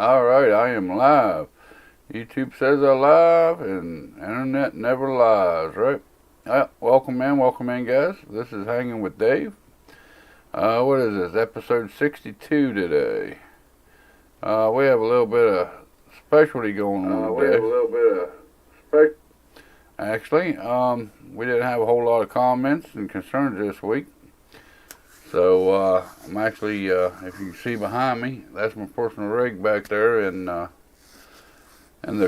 Alright, I am live. YouTube says I'm live, and internet never lies, right? Welcome in, guys. This is Hanging with Dave. What is this? Episode 62 today. We have a little bit of specialty going on today. Actually, we didn't have a whole lot of comments and concerns this week. So, I'm actually, if you can see behind me, that's my personal rig back there in the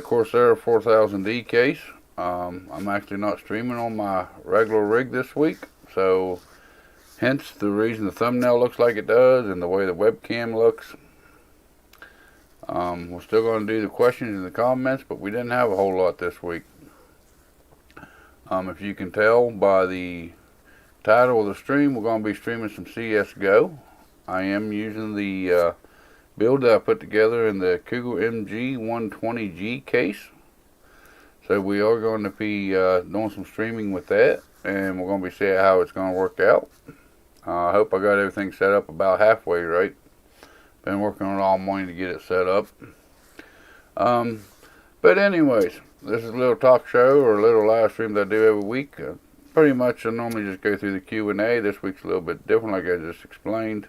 Corsair 4000D case. I'm actually not streaming on my regular rig this week, so hence the reason the thumbnail looks like it does and the way the webcam looks. We're still going to do the questions in the comments, but we didn't have a whole lot this week. If you can tell by the title of the stream, we're going to be streaming some CSGO. I am using the build that I put together in the COUGAR MG120G case. So we are going to be doing some streaming with that, and we're going to be seeing how it's going to work out. I hope I got everything set up about halfway right. Been working on it all morning to get it set up. But anyways, this is a little talk show or a little live stream that I do every week. Pretty much I normally just go through the Q&A. This week's a little bit different, like I just explained.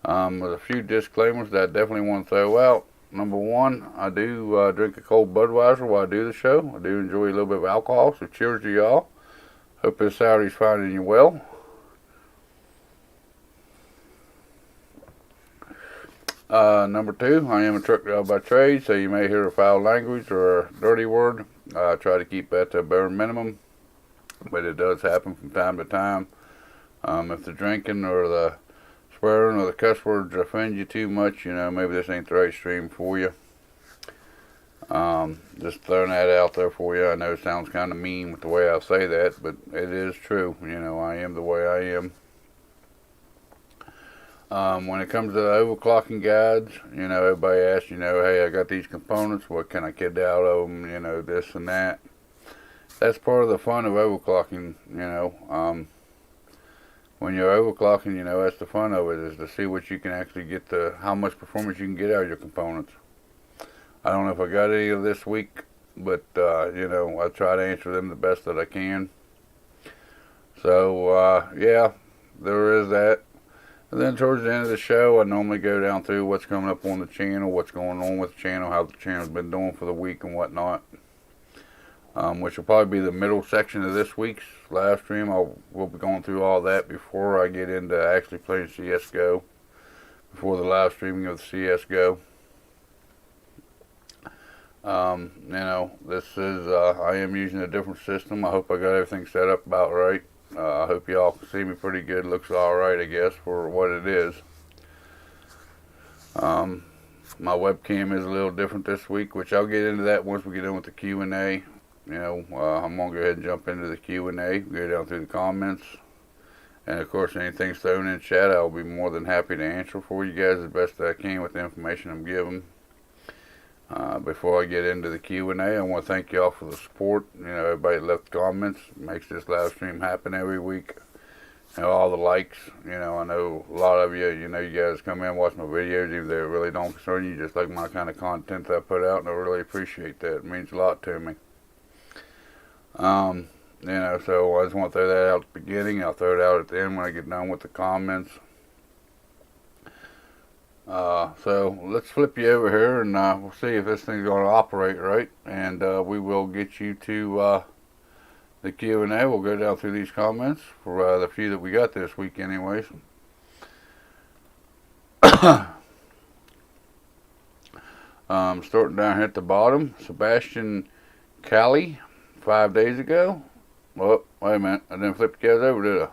With a few disclaimers that I definitely want to throw out. Number one, I do drink a cold Budweiser while I do the show. I do enjoy a little bit of alcohol, so cheers to y'all. Hope this Saturday's finding you well. Number two, I am a truck driver by trade, so you may hear a foul language or a dirty word. I try to keep that to a bare minimum, but it does happen from time to time. If the drinking or the swearing or the cuss words offend you too much, you know, maybe this ain't the right stream for you. Just throwing that out there for you. I know it sounds kind of mean with the way I say that, but it is true. You know, I am the way I am. When it comes to the overclocking guides, you know, everybody asks, you know, hey, I got these components, what can I get out of them, you know, this and that. That's part of the fun of overclocking, you know. When you're overclocking, you know, that's the fun of it, is to see what you can actually get, how much performance you can get out of your components. I don't know if I got any of this week, but, you know, I try to answer them the best that I can. So, yeah, there is that. And then towards the end of the show, I normally go down through what's coming up on the channel, what's going on with the channel, how the channel's been doing for the week and whatnot. Which will probably be the middle section of this week's live stream. We'll be going through all that before I get into actually playing CSGO, before the live streaming of the CSGO. You know, this is, I am using a different system. I hope I got everything set up about right. I hope y'all can see me pretty good. Looks alright, I guess, for what it is. My webcam is a little different this week, which I'll get into that once we get in with the Q&A. You know, I'm going to go ahead and jump into the Q&A, go down through the comments. And, of course, anything's thrown in chat, I'll be more than happy to answer for you guys as best I can with the information I'm given. Before I get into the Q&A, I want to thank y'all for the support. You know, everybody left comments. It makes this live stream happen every week. You know, all the likes. You know, I know a lot of you, you know, you guys come in and watch my videos, even though it really don't concern you, just like my kind of content that I put out, and I really appreciate that. It means a lot to me. You know, so I just want to throw that out at the beginning. I'll throw it out at the end when I get done with the comments. So let's flip you over here and we'll see if this thing's going to operate right, and we will get you to the Q&A. We'll go down through these comments for the few that we got this week anyways. Starting down here at the bottom, Sebastian Cali, 5 days ago. Oh, wait a minute, I didn't flip you guys over, did I?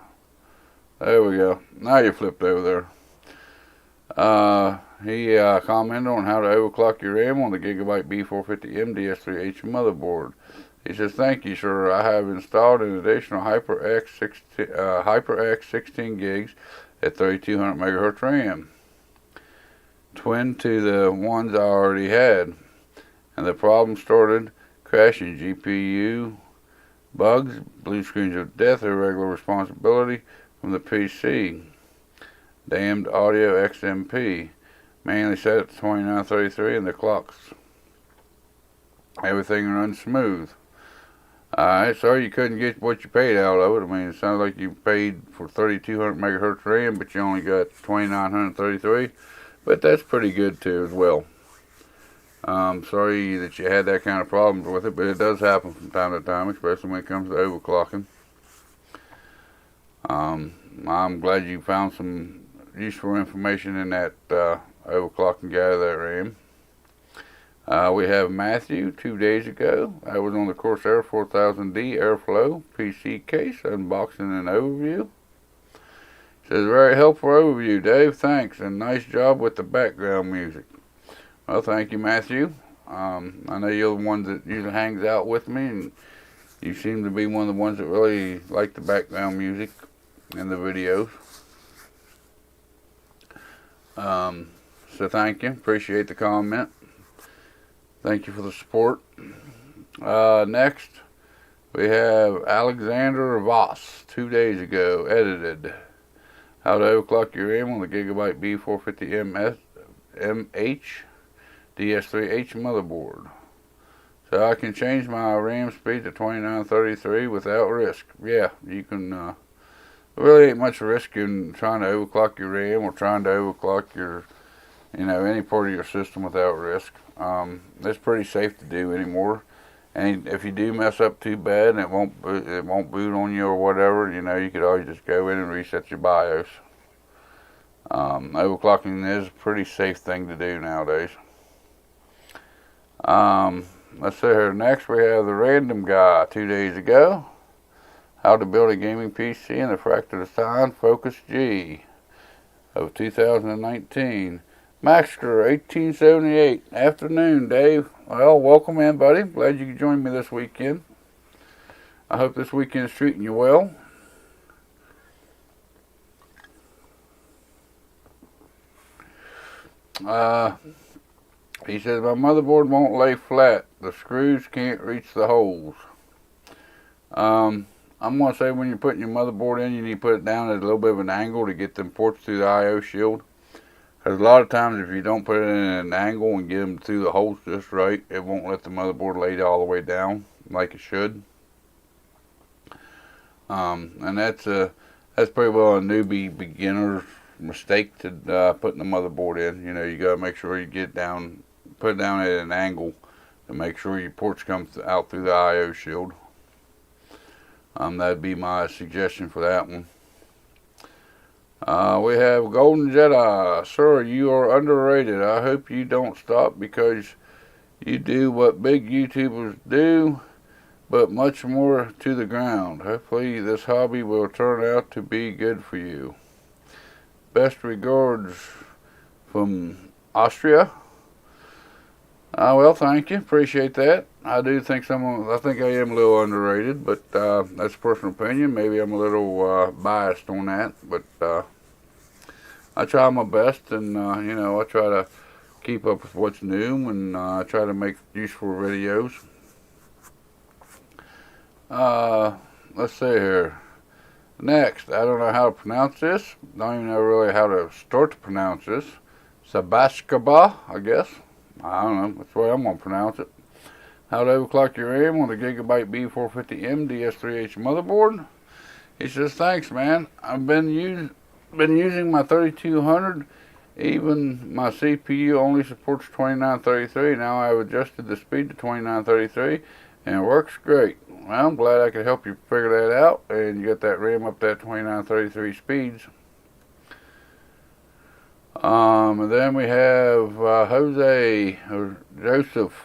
There we go. Now you flipped over there. He commented on how to overclock your RAM on the GIGABYTE B450M DS3H motherboard. He says, thank you, sir. I have installed an additional HyperX 16 gigs at 3200 megahertz RAM, twin to the ones I already had, and the problem started crashing. GPU bugs, blue screens of death, irregular responsibility from the PC, damned audio XMP. manually set it to 2933, and the clocks, everything runs smooth. Alright, sorry you couldn't get what you paid out of it. I mean, it sounds like you paid for 3200 megahertz RAM, but you only got 2933. But that's pretty good too as well. Sorry that you had that kind of problems with it, but it does happen from time to time, especially when it comes to overclocking. I'm glad you found some useful information in that overclocking guide of that RAM. We have Matthew 2 days ago. I was on the Corsair 4000D Airflow PC case, unboxing and overview. Says, very helpful overview, Dave. Thanks, and nice job with the background music. Well, thank you, Matthew. I know you're the one that usually hangs out with me, and you seem to be one of the ones that really like the background music in the videos. So thank you. Appreciate the comment. Thank you for the support. Next, we have Alexander Voss, 2 days ago, edited. How to overclock your RAM on the GIGABYTE B450 MH DS3H motherboard. So I can change my RAM speed to 2933 without risk. Yeah, you can. There really ain't much risk in trying to overclock your RAM or trying to overclock your, any part of your system without risk. It's pretty safe to do anymore. And if you do mess up too bad and it won't boot on you or whatever, you could always just go in and reset your BIOS. Overclocking is a pretty safe thing to do nowadays. Let's see here. Next we have the random guy 2 days ago. How to build a gaming PC in the Fractal Design Focus G of 2019. Maxter 1878. Afternoon, Dave. Well, welcome in, buddy. Glad you could join me this weekend. I hope this weekend's treating you well. He says, my motherboard won't lay flat. The screws can't reach the holes. I'm going to say when you're putting your motherboard in, you need to put it down at a little bit of an angle to get them ports through the I/O shield. Because a lot of times if you don't put it in an angle and get them through the holes just right, it won't let the motherboard lay all the way down like it should. And that's pretty well a newbie beginner's mistake to putting the motherboard in. You got to make sure you get down, put it down at an angle to make sure your ports come out through the I/O shield. That'd be my suggestion for that one. We have Golden Jedi. Sir, you are underrated. I hope you don't stop because you do what big YouTubers do, but much more to the ground. Hopefully this hobby will turn out to be good for you. Best regards from Austria. Well, thank you. Appreciate that. I think I am a little underrated, but that's a personal opinion. Maybe I'm a little biased on that, but I try my best, and I try to keep up with what's new, and I try to make useful videos. Let's see here. Next, I don't know how to pronounce this. Don't even know really how to start to pronounce this. Sabashkaba, I guess. I don't know. That's the way I'm going to pronounce it. How to overclock your RAM on the GIGABYTE B450M DS3H motherboard. He says, thanks, man. I've been using my 3200. Even my CPU only supports 2933. Now I've adjusted the speed to 2933, and it works great. Well, I'm glad I could help you figure that out and get that RAM up to that 2933 speeds. And then we have Joseph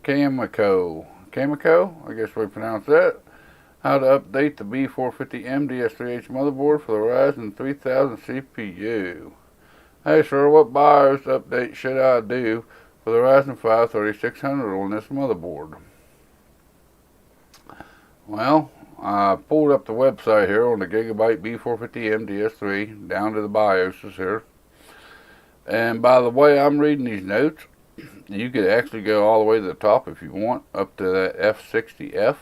Kamiko, I guess we pronounce that. How to update the B450M DS3H motherboard for the Ryzen 3000 CPU. Hey sir, what BIOS update should I do for the Ryzen 5 3600 on this motherboard? Well, I pulled up the website here on the GIGABYTE B450M DS3 down to the BIOSes here. And by the way I'm reading these notes, you could actually go all the way to the top if you want, up to that F60F.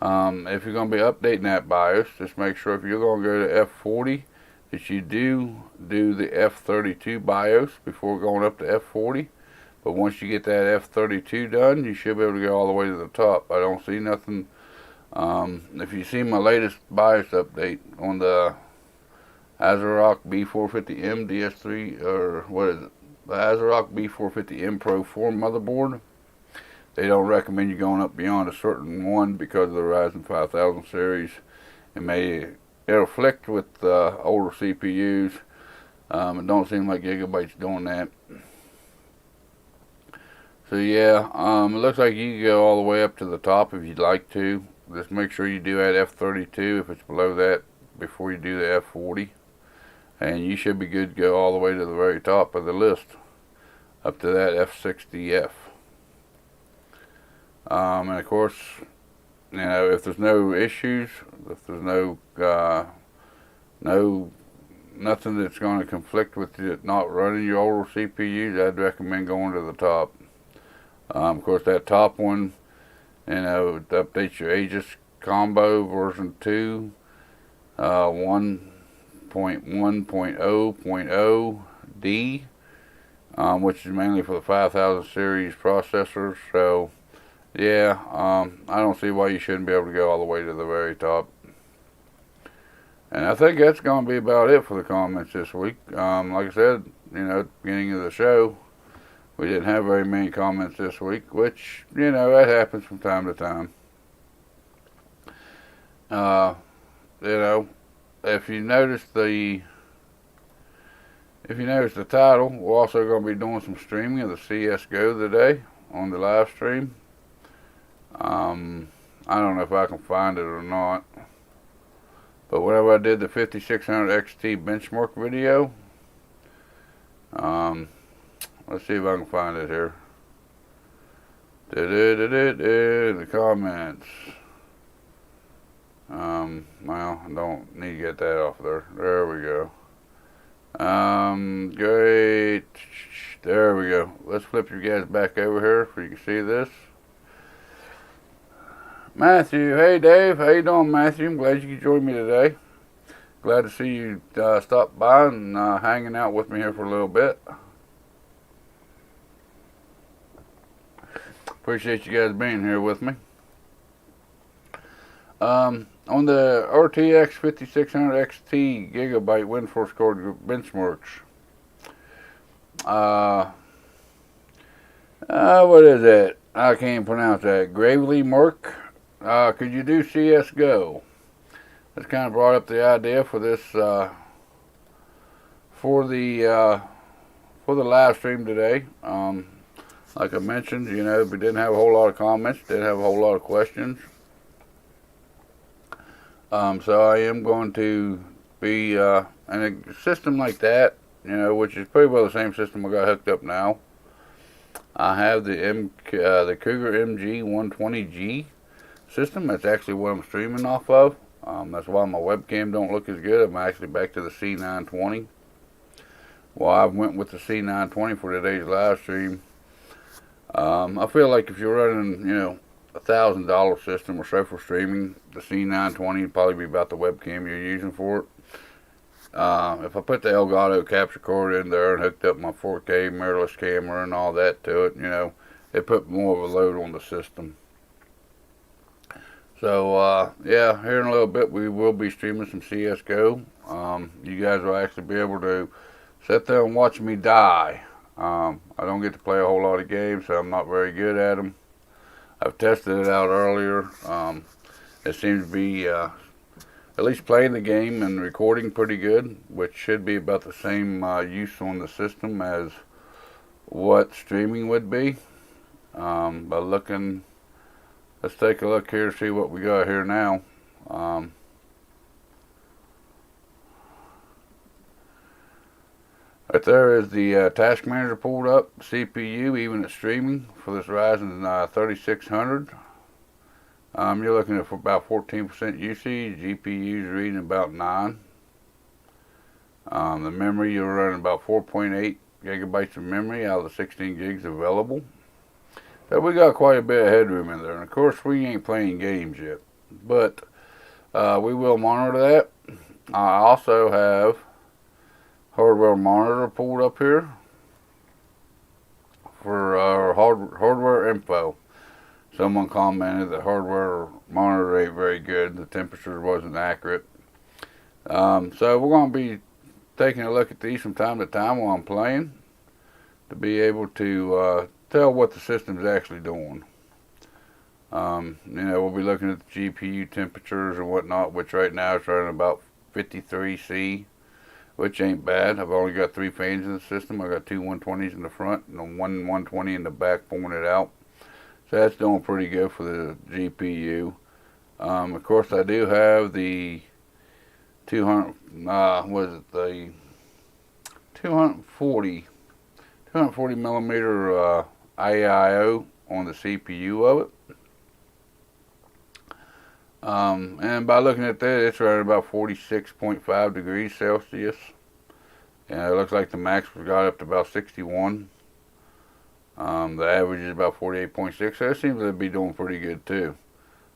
If you're going to be updating that BIOS, just make sure if you're going to go to F40, that you do the F32 BIOS before going up to F40. But once you get that F32 done, you should be able to go all the way to the top. I don't see nothing. If you see my latest BIOS update on the ASRock B450M DS3, or what is it? The ASRock B450M Pro 4 motherboard, they don't recommend you going up beyond a certain one because of the Ryzen 5000 series. It'll flick with older CPUs. It don't seem like Gigabyte's doing that. So yeah, it looks like you can go all the way up to the top if you'd like to. Just make sure you do add F32 if it's below that before you do the F40. And you should be good to go all the way to the very top of the list, up to that F60F. And of course, you know, if there's no issues, if there's nothing that's going to conflict with it not running your older CPUs, I'd recommend going to the top. Of course, that top one, you know, it updates your Aegis combo version 2, 1.1.0.0D, which is mainly for the 5000 series processors. So, yeah, I don't see why you shouldn't be able to go all the way to the very top. And I think that's going to be about it for the comments this week. Like I said, you know, at the beginning of the show, we didn't have very many comments this week, which, you know, that happens from time to time. You know, if you notice the title, we're also going to be doing some streaming of the CSGO today on the live stream. I don't know if I can find it or not, but whenever I did the 5600 XT benchmark video, let's see if I can find it here. The comments. Well, I don't need to get that off there. There we go. Great. There we go. Let's flip you guys back over here so you can see this. Matthew, hey Dave, how you doing, Matthew? I'm glad you could join me today. Glad to see you stop by and hanging out with me here for a little bit. Appreciate you guys being here with me. On the RTX 5600 XT GIGABYTE WINDFORCE card benchmarks. What is that? I can't pronounce that. Gravely Merc. Could you do CSGO? That's kind of brought up the idea for this, for the live stream today. Like I mentioned, you know, we didn't have a whole lot of comments, didn't have a whole lot of questions. So I am going to be in a system like that, you know, which is pretty well the same system I got hooked up now. I have the COUGAR MG120G system. That's actually what I'm streaming off of. That's why my webcam don't look as good. I'm actually back to the C920. Well, I went with the C920 for today's live stream. I feel like if you're running, you know, $1,000 system or so for streaming, the C920 would probably be about the webcam you're using for it. If I put the Elgato capture card in there and hooked up my 4K mirrorless camera and all that to it, you know, it put more of a load on the system. So, yeah, here in a little bit we will be streaming some CSGO. You guys will actually be able to sit there and watch me die. I don't get to play a whole lot of games, so I'm not very good at them. I've tested it out earlier. It seems to be at least playing the game and recording pretty good, which should be about the same use on the system as what streaming would be. But looking, let's take a look here, see what we got here now. Right there is the task manager pulled up, CPU, even at streaming for this Ryzen 3600. You're looking at about 14% usage. GPU's reading about 9. The memory, you're running about 4.8 gigabytes of memory out of the 16 gigs available. So we got quite a bit of headroom in there. And of course, we ain't playing games yet, but we will monitor that. I also have hardware monitor pulled up here for our hardware info. Someone commented the hardware monitor ain't very good. The temperature wasn't accurate. So we're going to be taking a look at these from time to time while I'm playing to be able to tell what the system's actually doing. We'll be looking at the GPU temperatures and whatnot, which right now is running about 53°C, which ain't bad. I've only got 3 fans in the system. I got 2 120s in the front and 1 120 in the back pulling it out. So that's doing pretty good for the GPU. Of course, I do have the 240 millimeter AIO on the CPU of it. And by looking at that, it's right about 46.5 degrees Celsius. And it looks like the max got up to about 61. The average is about 48.6. So it seems to be doing pretty good too.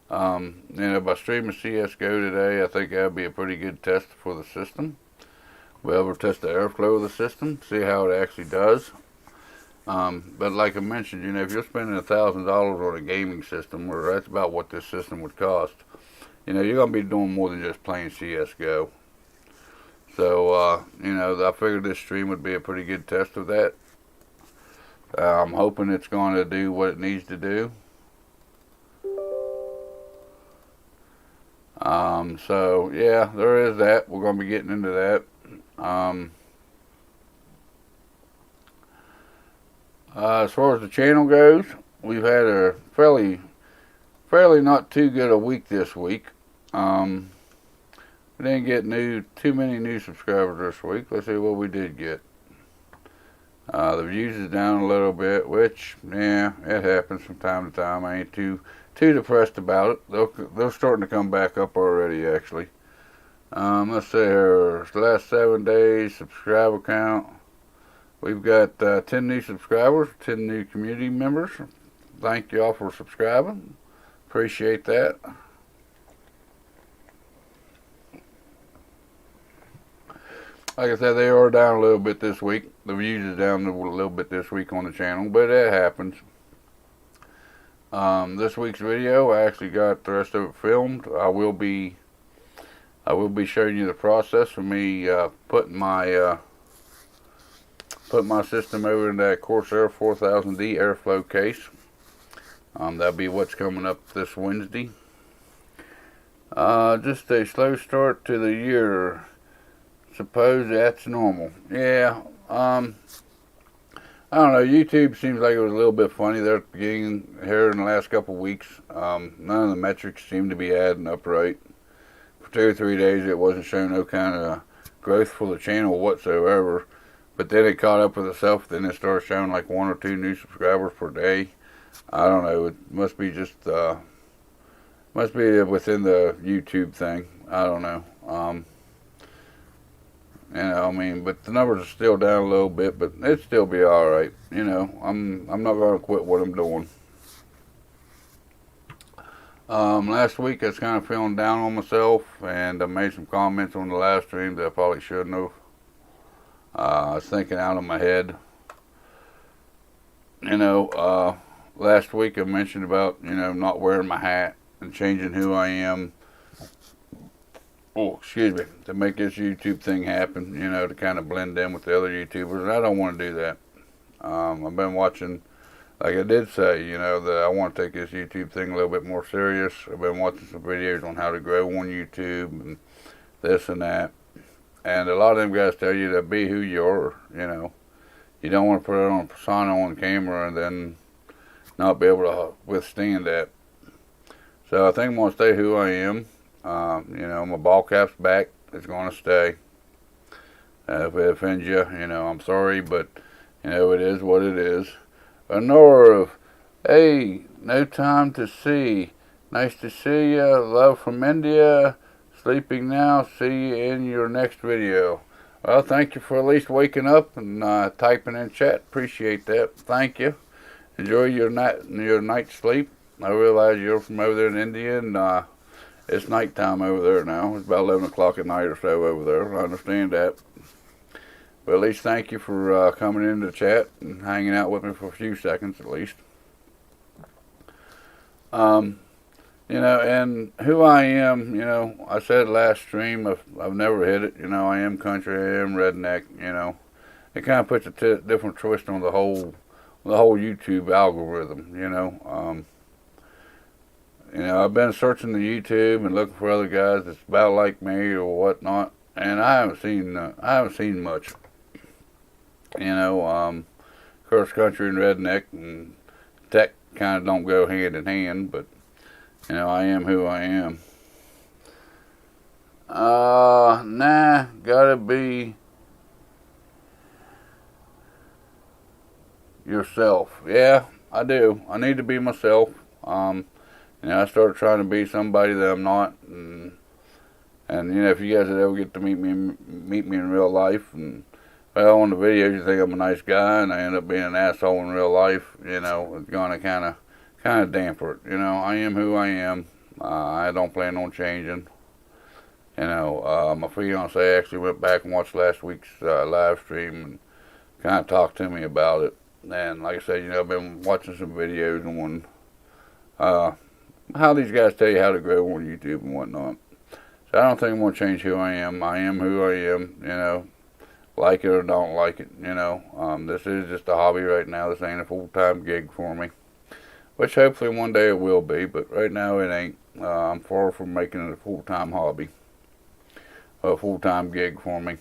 By streaming CSGO today, I think that'll be a pretty good test for the system. We'll be able to test the airflow of the system, see how it actually does. But like I mentioned, if you're spending $1,000 on a gaming system, or that's about what this system would cost, you're going to be doing more than just playing CSGO. So, I figured this stream would be a pretty good test of that. I'm hoping it's going to do what it needs to do. So yeah, there is that. We're going to be getting into that. As far as the channel goes, we've had a fairly not too good a week this week. We didn't get too many new subscribers this week. Let's see what we did get. The views is down a little bit, which, yeah, it happens from time to time. I ain't too depressed about it. They're starting to come back up already, actually. Let's see here. The last 7 days, subscriber count. We've got 10 new subscribers, 10 new community members. Thank y'all for subscribing. Appreciate that. Like I said, they are down a little bit this week. The views is down a little bit this week on the channel, but it happens. This week's video, I actually got the rest of it filmed. I will be showing you the process for me putting my system over in that Corsair 4000D airflow case. That'll be what's coming up this Wednesday. Just a slow start to the year. Suppose that's normal. Yeah, I don't know, YouTube seems like it was a little bit funny there at the beginning here in the last couple of weeks. None of the metrics seem to be adding up right. For 2 or 3 days it wasn't showing no kind of growth for the channel whatsoever. But then it caught up with itself, then it started showing like 1 or 2 new subscribers per day. I don't know, it must be just, must be within the YouTube thing. I don't know. But the numbers are still down a little bit, but it'd still be alright. I'm not going to quit what I'm doing. Last week I was kind of feeling down on myself, and I made some comments on the live stream that I probably shouldn't have. I was thinking out of my head. Last week I mentioned about, not wearing my hat and changing who I am. Oh, excuse me, to make this YouTube thing happen, to kind of blend in with the other YouTubers, and I don't want to do that. I've been watching, like I did say, that I want to take this YouTube thing a little bit more serious. I've been watching some videos on how to grow on YouTube and this and that. And a lot of them guys tell you to be who you are, You don't want to put it on a persona on camera and then not be able to withstand that. So I think I'm going to stay who I am. My ball cap's back. It's going to stay. If it offends you, I'm sorry, but, it is what it is. Honora, hey, no time to see. Nice to see you. Love from India. Sleeping now. See you in your next video. Well, thank you for at least waking up and typing in chat. Appreciate that. Thank you. Enjoy your night's sleep. I realize you're from over there in India, and it's nighttime over there now. It's about 11 o'clock at night or so over there. I understand that. But at least thank you for coming into the chat and hanging out with me for a few seconds at least. You know, and who I am, you know, I said last stream, I've never hit it. You know, I am country, I am redneck. You know, it kind of puts a different twist on the whole YouTube algorithm. You know, I've been searching the YouTube and looking for other guys that's about like me or whatnot, and I haven't seen much. You know, of course, country and redneck and tech kind of don't go hand in hand, but you know, I am who I am. Nah, gotta be yourself. Yeah, I do. I need to be myself. You know, I started trying to be somebody that I'm not, and you know, if you guys ever get to meet me in real life, and well, on the videos you think I'm a nice guy, and I end up being an asshole in real life, you know, it's gonna kind of damper it. You know, I am who I am. I don't plan on changing. You know, my fiance actually went back and watched last week's live stream and kind of talked to me about it. And like I said, you know, I've been watching some videos on how these guys tell you how to grow on YouTube and whatnot. So I don't think I'm going to change who I am. I am who I am, you know, like it or don't like it, you know. This is just a hobby right now. This ain't a full-time gig for me, which hopefully one day it will be, but right now it ain't. I'm far from making it a full-time hobby, a full-time gig for me.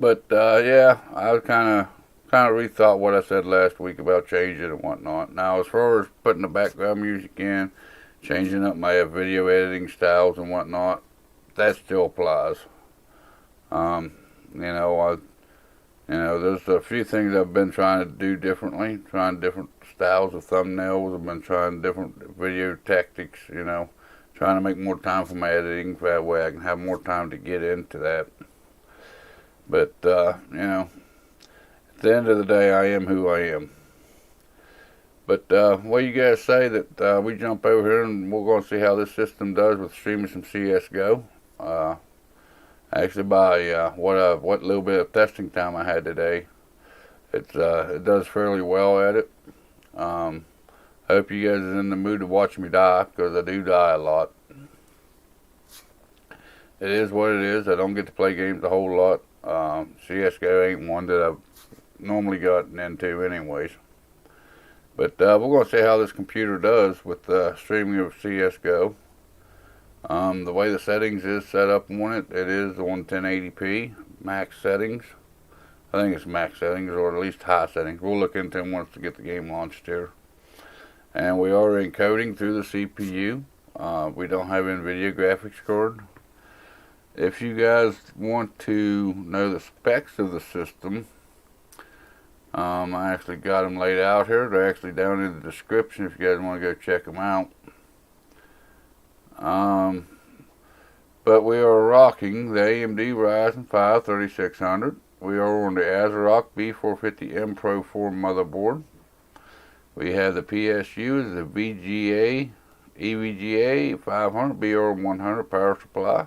But yeah, I kind of rethought what I said last week about changing and whatnot. Now, as far as putting the background music in, changing up my video editing styles and whatnot, that still applies. You know, there's a few things I've been trying to do differently, trying different styles of thumbnails. I've been trying different video tactics, you know, trying to make more time for my editing, so that way I can have more time to get into that. But, you know, at the end of the day, I am who I am. But what do you guys say that we jump over here and we're going to see how this system does with streaming some CSGO? Actually, by what little bit of testing time I had today, it does fairly well at it. I hope you guys are in the mood to watch me die, because I do die a lot. It is what it is. I don't get to play games a whole lot. CSGO ain't one that I've normally gotten into anyways. But we're going to see how this computer does with streaming of CSGO. The way the settings is set up on it, it is on 1080p max settings. I think it's max settings, or at least high settings. We'll look into them once to get the game launched here. And we are encoding through the CPU. We don't have NVIDIA graphics card. If you guys want to know the specs of the system, I actually got them laid out here. They're actually down in the description if you guys want to go check them out. But we are rocking the AMD Ryzen 5 3600. We are on the ASRock B450M Pro 4 motherboard. We have the PSU, the VGA, EVGA 500 BR100 power supply.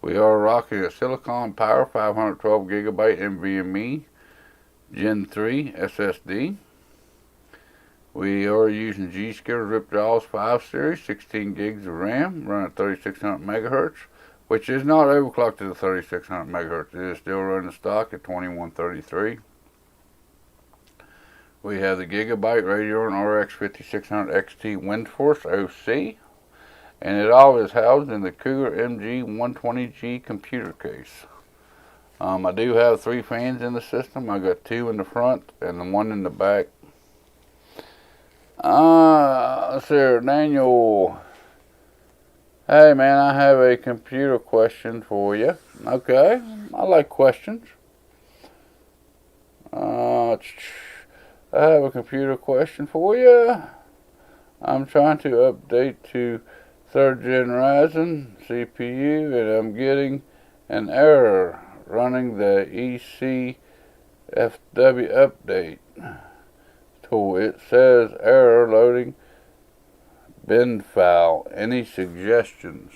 We are rocking a Silicon Power 512 GB NVMe Gen 3 SSD. We are using G.SKILL Ripjaws 5 series, 16 gigs of RAM, running at 3600 MHz, which is not overclocked to the 3600 MHz. It is still running stock at 2133. We have the GIGABYTE Radeon RX 5600 XT WINDFORCE OC, and it all is housed in the COUGAR MG120G computer case. I do have 3 fans in the system. I got 2 in the front and the 1 in the back. Let's see, Daniel. Hey man, I have a computer question for you. Okay, I like questions. I have a computer question for you. I'm trying to update to 3rd gen Ryzen CPU, and I'm getting an error running the ECFW update tool. It says error loading bin file. Any suggestions?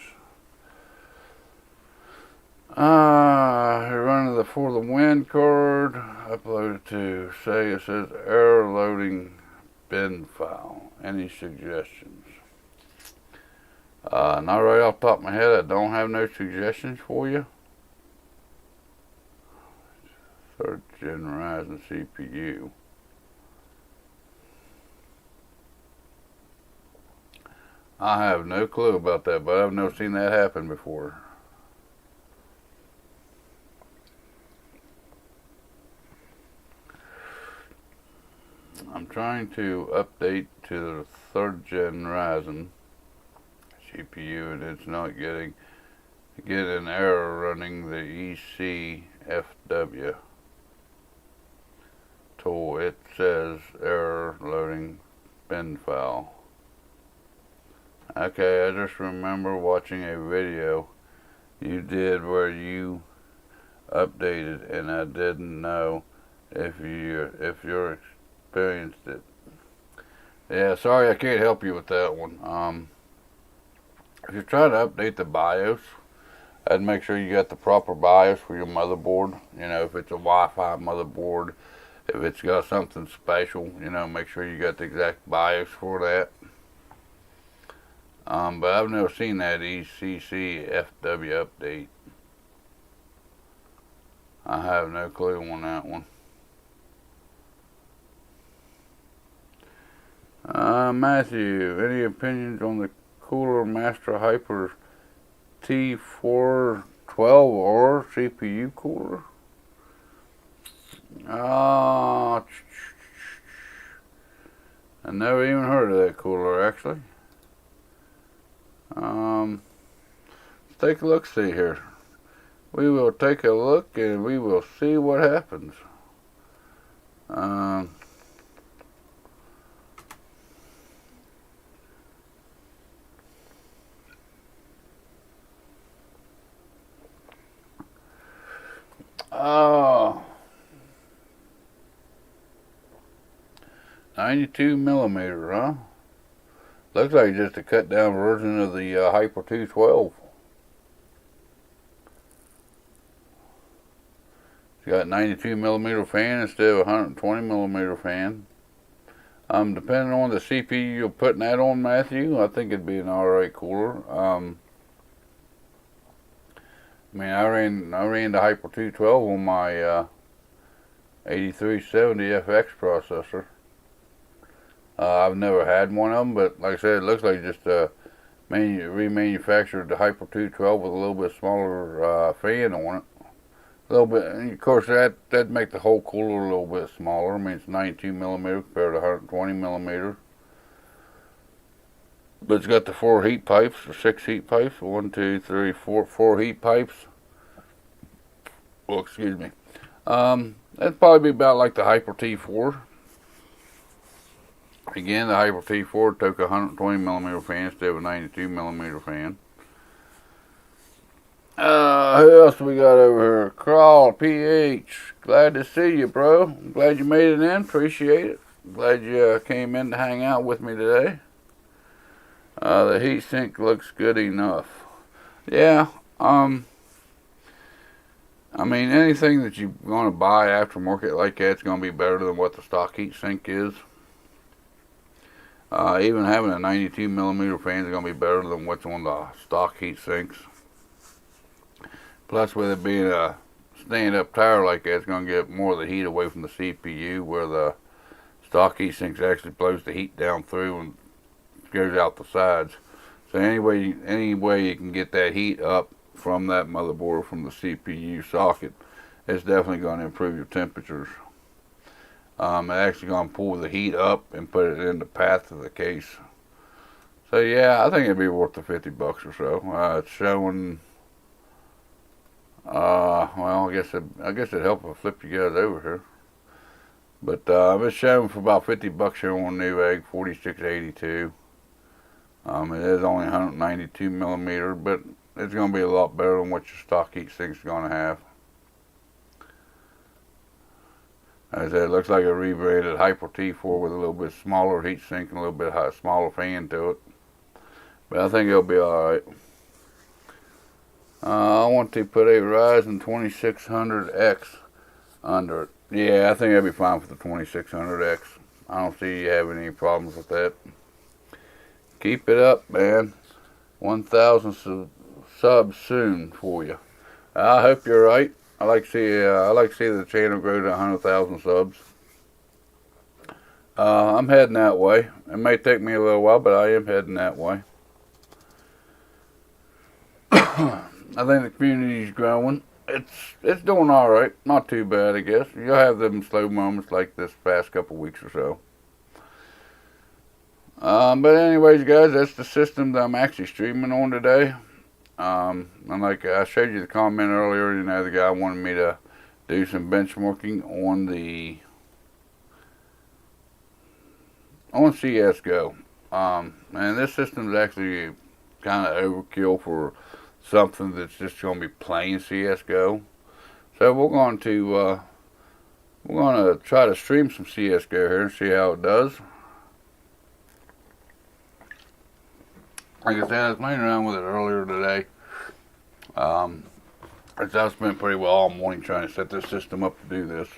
Running the For the Win card. Uploaded to say it says error loading bin file. Any suggestions? Not right off the top of my head. I don't have no suggestions for you. 3rd gen Ryzen CPU. I have no clue about that, but I've never seen that happen before. I'm trying to update to the 3rd gen Ryzen CPU, and it's not getting an error running the ECFW tool. It says error loading bin file. Okay, I just remember watching a video you did where you updated, and I didn't know if you experienced it. Yeah, sorry I can't help you with that one. If you're trying to update the BIOS, I'd make sure you got the proper BIOS for your motherboard. You know, if it's a Wi-Fi motherboard, if it's got something special, you know, make sure you got the exact BIOS for that. But I've never seen that ECCFW update. I have no clue on that one. Matthew, any opinions on the Cooler Master Hyper T412 or CPU cooler? I never even heard of that cooler, actually. Let's take a look-see here. We will take a look and we will see what happens. Oh, 92mm, huh? Looks like just a cut down version of the Hyper 212. It's got 92mm fan instead of a 120mm fan. Depending on the CPU you're putting that on, Matthew, I think it'd be an alright cooler. I mean, I ran the Hyper 212 on my 8370FX processor. I've never had one of them, but like I said, it looks like just remanufactured the Hyper 212 with a little bit smaller fan on it. A little bit, and of course that'd make the whole cooler a little bit smaller. I mean, it's 92mm compared to 120mm. But it's got the 4 heat pipes, or 6 heat pipes. 1, 2, 3, 4, 4 heat pipes. Well, excuse me. That'd probably be about like the Hyper T4. Again, the Hyper T4 took a 120mm fan instead of a 92mm fan. Who else we got over here? Crawl PH. Glad to see you, bro. I'm glad you made it in. Appreciate it. Glad you came in to hang out with me today. The heatsink looks good enough. Yeah, I mean, anything that you're going to buy aftermarket like that's going to be better than what the stock heatsink is. Even having a 92mm fan is going to be better than what's on the stock heatsinks. Plus, with it being a stand-up tower like that, it's going to get more of the heat away from the CPU, where the stock heatsinks actually blows the heat down through and goes out the sides. So any way you can get that heat up from that motherboard, from the CPU socket, it's definitely going to improve your temperatures. It's actually going to pull the heat up and put it in the path of the case. So yeah, I think it'd be worth the $50 or so. It's showing. Well, I guess it'd help if I flip you guys over here. But it's showing for about $50 here on Newegg, 4682. It is only 192mm, but it's going to be a lot better than what your stock heatsink's going to have. As I said, it looks like a rebranded Hyper T4 with a little bit smaller heatsink and a little bit smaller fan to it. But I think it'll be alright. I want to put a Ryzen 2600X under it. Yeah, I think that'd be fine for the 2600X. I don't see you having any problems with that. Keep it up, man. 1,000 subs soon for you. I hope you're right. I like to see the channel grow to 100,000 subs. I'm heading that way. It may take me a little while, but I am heading that way. I think the community's growing. It's doing all right. Not too bad, I guess. You'll have them slow moments like this past couple weeks or so. But anyways, guys, that's the system that I'm actually streaming on today. And like I showed you the comment earlier, you know, the guy wanted me to do some benchmarking on CSGO. And this system's actually kind of overkill for something that's just going to be playing CSGO. So we're going to try to stream some CSGO here and see how it does. Like I said, I was playing around with it earlier today. I've spent pretty well all morning trying to set this system up to do this.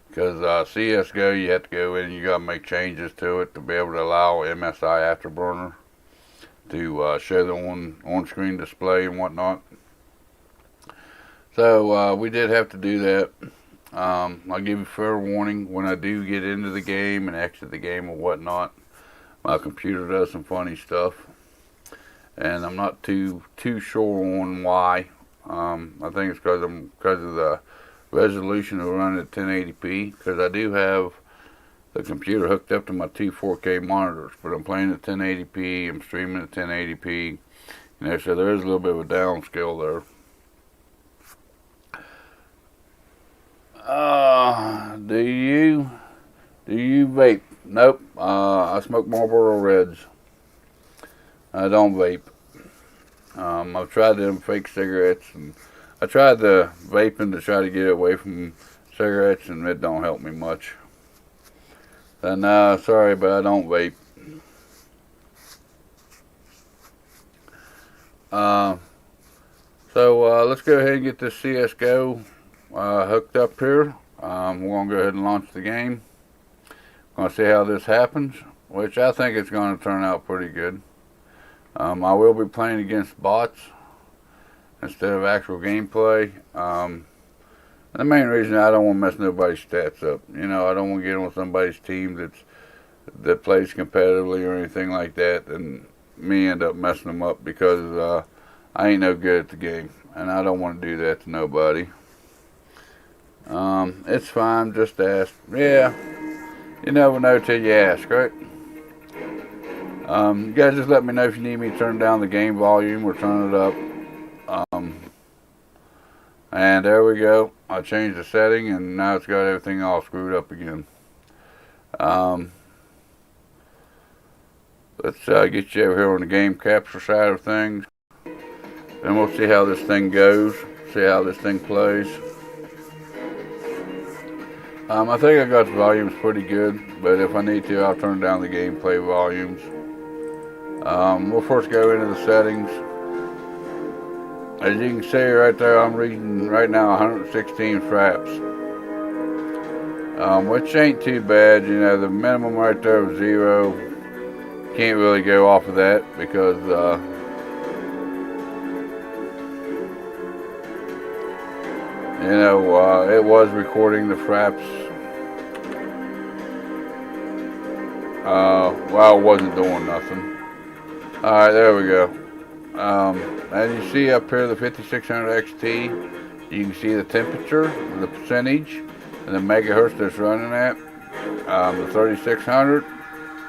Because CSGO, you have to go in and you got to make changes to it to be able to allow MSI Afterburner to show the on-screen display and whatnot. So we did have to do that. I'll give you fair warning when I do get into the game and exit the game or whatnot. My computer does some funny stuff, and I'm not too sure on why. I think it's because of the resolution of running at 1080p. Because I do have the computer hooked up to my two 4K monitors, but I'm playing at 1080p. I'm streaming at 1080p. You know, so there is a little bit of a downscale there. Do you vape? Nope. I smoke Marlboro Reds. I don't vape. I've tried them fake cigarettes, and I tried the vaping to try to get away from cigarettes, and it don't help me much. So nah, sorry, but I don't vape. So let's go ahead and get this CSGO hooked up here. We're going to go ahead and launch the game. Going to see how this happens, which I think it's going to turn out pretty good. I will be playing against bots instead of actual gameplay. The main reason I don't want to mess nobody's stats up. You know, I don't want to get on somebody's team that plays competitively or anything like that, and me end up messing them up because I ain't no good at the game, and I don't want to do that to nobody. It's fine, just ask. Yeah, you never know till you ask, right? You guys just let me know if you need me to turn down the game volume or turn it up. And there we go. I changed the setting, and now it's got everything all screwed up again. Let's get you over here on the game capture side of things. Then we'll see how this thing goes. See how this thing plays. I think I got the volumes pretty good, but if I need to, I'll turn down the gameplay volumes. We'll first go into the settings. As you can see right there, I'm reading right now 116 fraps, which ain't too bad. You know, the minimum right there of 0. Can't really go off of that because you know, it was recording the fraps while it wasn't doing nothing. Alright, there we go. As you see up here, the 5600 XT, you can see the temperature, the percentage, and the megahertz that's running at. The 3600,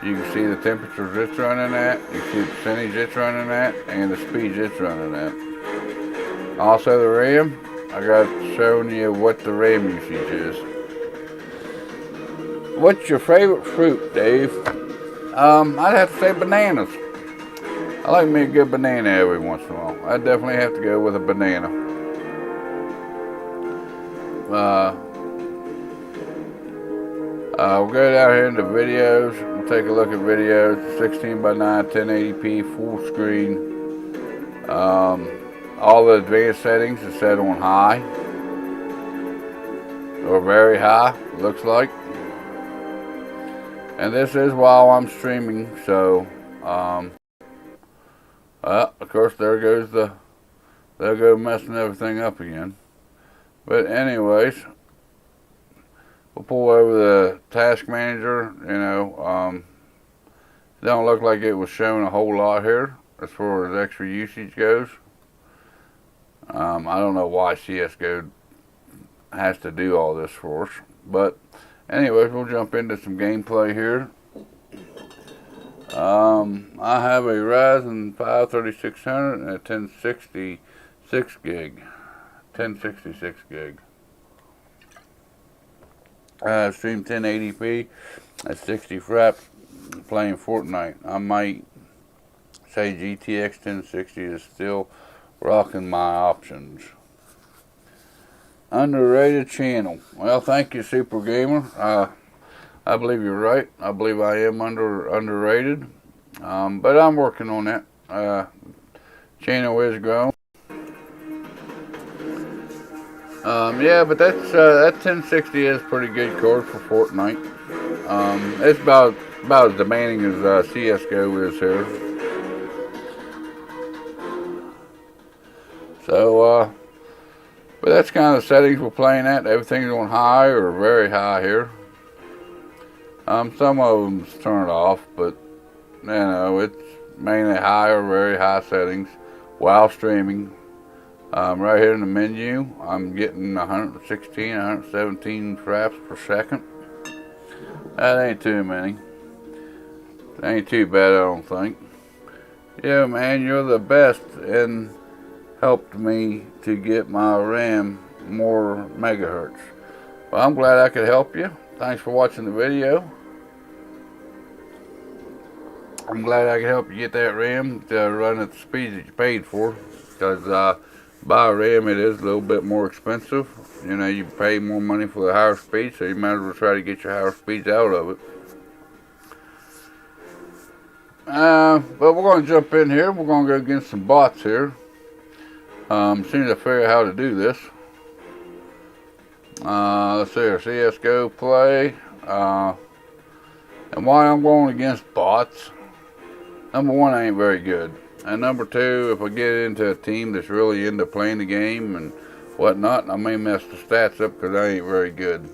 you can see the temperatures it's running at, you can see the percentage it's running at, and the speeds it's running at. Also the RAM, I got showing you what the RAM usage is. What's your favorite fruit, Dave? I'd have to say bananas. I like me a good banana every once in a while. I definitely have to go with a banana. We'll go down here into videos. We'll take a look at videos. 16:9, 1080p, full screen. all the advanced settings is set on high or very high, looks like. And this is while I'm streaming, so of course there go messing everything up again. But anyways, we'll pull over the task manager. You know, it don't look like it was showing a whole lot here as far as extra usage goes. I don't know why CSGO has to do all this for us, but anyways, we'll jump into some gameplay here. I have a Ryzen 5 3600 and a 1066 gig. 1066 gig. Stream 1080p at 60 fraps, playing Fortnite. I might say GTX 1060 is still rocking my options. Underrated channel. Well, thank you, Super Gamer. I believe you're right. I believe I am underrated. But I'm working on that. Channel is growing. Yeah, but that 1060 is pretty good card for Fortnite. It's about as demanding as CSGO is here. So, but that's kind of the settings we're playing at. Everything's on high or very high here. Some of them's turned off, but you know, it's mainly high or very high settings while streaming. Right here in the menu, I'm getting 116, 117 fraps per second. That ain't too many. That ain't too bad, I don't think. Yeah, man, you're the best and helped me to get my RAM more megahertz. Well, I'm glad I could help you. Thanks for watching the video. I'm glad I could help you get that RAM to run at the speed that you paid for. Because buy a RAM, it is a little bit more expensive. You know, you pay more money for the higher speed, so you might as well try to get your higher speeds out of it. But we're going to jump in here. We're going to go against some bots here. As soon as I figure out how to do this. Let's see here, CSGO play. And why I'm going against bots. Number one, I ain't very good. And number two, if I get into a team that's really into playing the game and whatnot, I may mess the stats up because I ain't very good.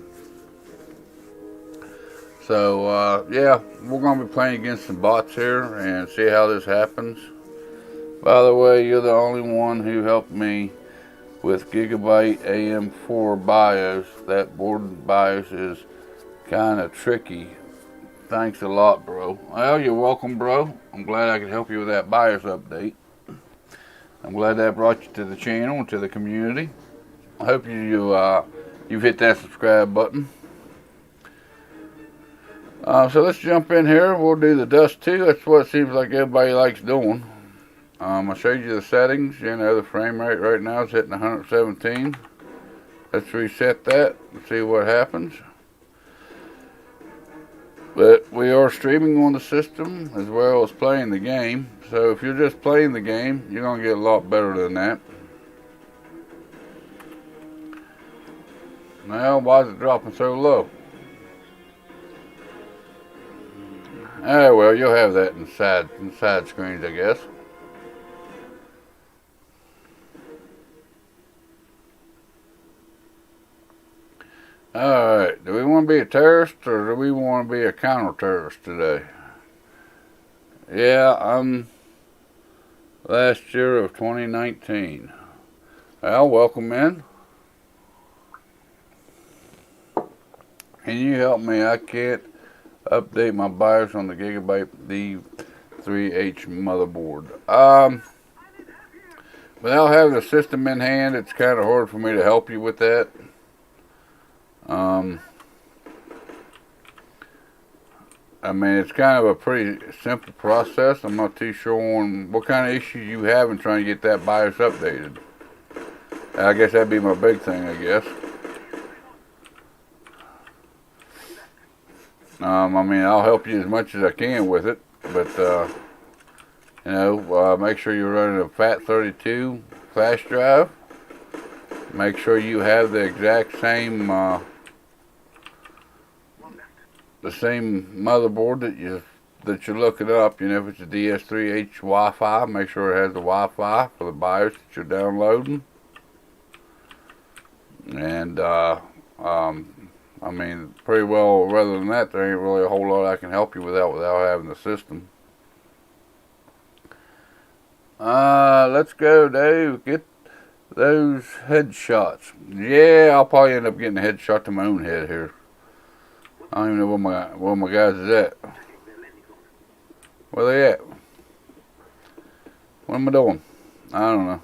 So, yeah, we're going to be playing against some bots here and see how this happens. By the way, you're the only one who helped me with GIGABYTE AM4 BIOS. That board BIOS is kind of tricky. Thanks a lot, bro. Well, you're welcome, bro. I'm glad I could help you with that BIOS update. I'm glad that brought you to the channel and to the community. I hope you've hit that subscribe button. So let's jump in here. We'll do the Dust 2. That's what it seems like everybody likes doing. I showed you the settings. You know, the frame rate right now is hitting 117. Let's reset that and see what happens. But we are streaming on the system as well as playing the game. So if you're just playing the game, you're going to get a lot better than that. Now, why is it dropping so low? Ah, well, you'll have that inside screens, I guess. Alright, do we want to be a terrorist or do we want to be a counter-terrorist today? Yeah, I'm last year of 2019. Well, welcome in. Can you help me? I can't update my BIOS on the GIGABYTE D3H motherboard. Without having the system in hand, it's kind of hard for me to help you with that. I mean, it's kind of a pretty simple process. I'm not too sure on what kind of issues you have in trying to get that BIOS updated. I guess that'd be my big thing, I guess. I mean, I'll help you as much as I can with it, but You know, make sure you're running a FAT32 flash drive. Make sure you have the exact same motherboard that you're looking up. You know, if it's a DS3H Wi-Fi, make sure it has the Wi-Fi for the BIOS that you're downloading. And I mean, pretty well. Rather than that, there ain't really a whole lot I can help you without having the system. Let's go, Dave. Get those headshots. Yeah, I'll probably end up getting a headshot to my own head here. I don't even know where my guys is at. Where they at? What am I doing? I don't know.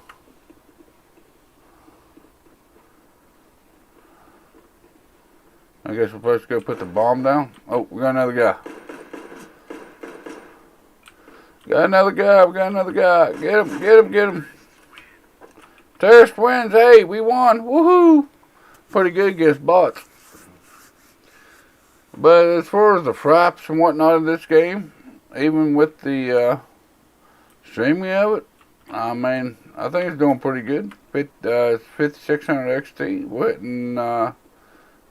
I guess we're supposed to go put the bomb down. Oh, we got another guy. We got another guy. Get him. Terrorist wins. Hey, we won. Woohoo. Pretty good against bots. But as far as the fraps and whatnot of this game, even with the streaming of it, I mean, I think it's doing pretty good. 5600 XT, hitting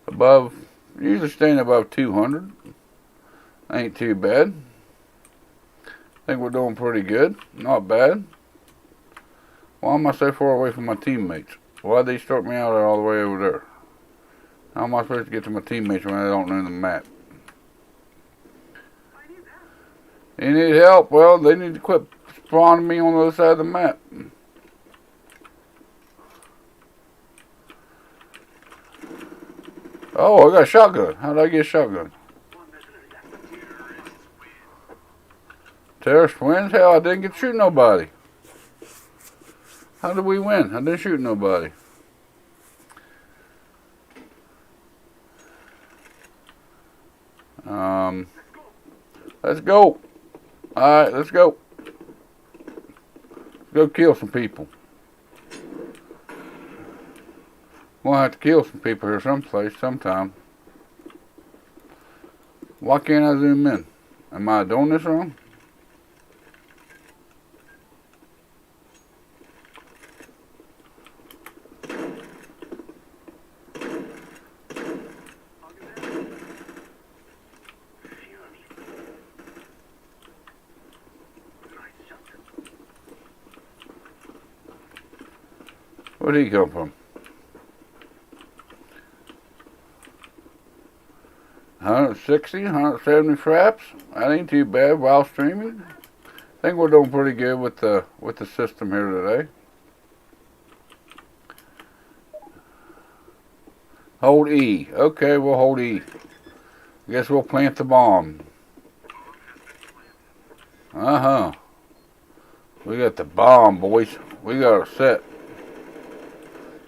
above, usually staying above 200. Ain't too bad. I think we're doing pretty good. Not bad. Why am I so far away from my teammates? Why'd they start me out all the way over there? How am I supposed to get to my teammates when I don't know the map? You need help? Well, they need to quit spawning me on the other side of the map. Oh, I got a shotgun. How did I get a shotgun? Terrorist wins? Hell, I didn't get to shoot nobody. How did we win? I didn't shoot nobody. Let's go. Alright, let's go. Let's go kill some people. We'll have to kill some people here sometime. Why can't I zoom in? Am I doing this wrong? Where'd he come from? 160, 170 fraps. That ain't too bad while streaming. I think we're doing pretty good with the system here today. Hold E. Okay, we'll hold E. Guess we'll plant the bomb. We got the bomb, boys. We got a set.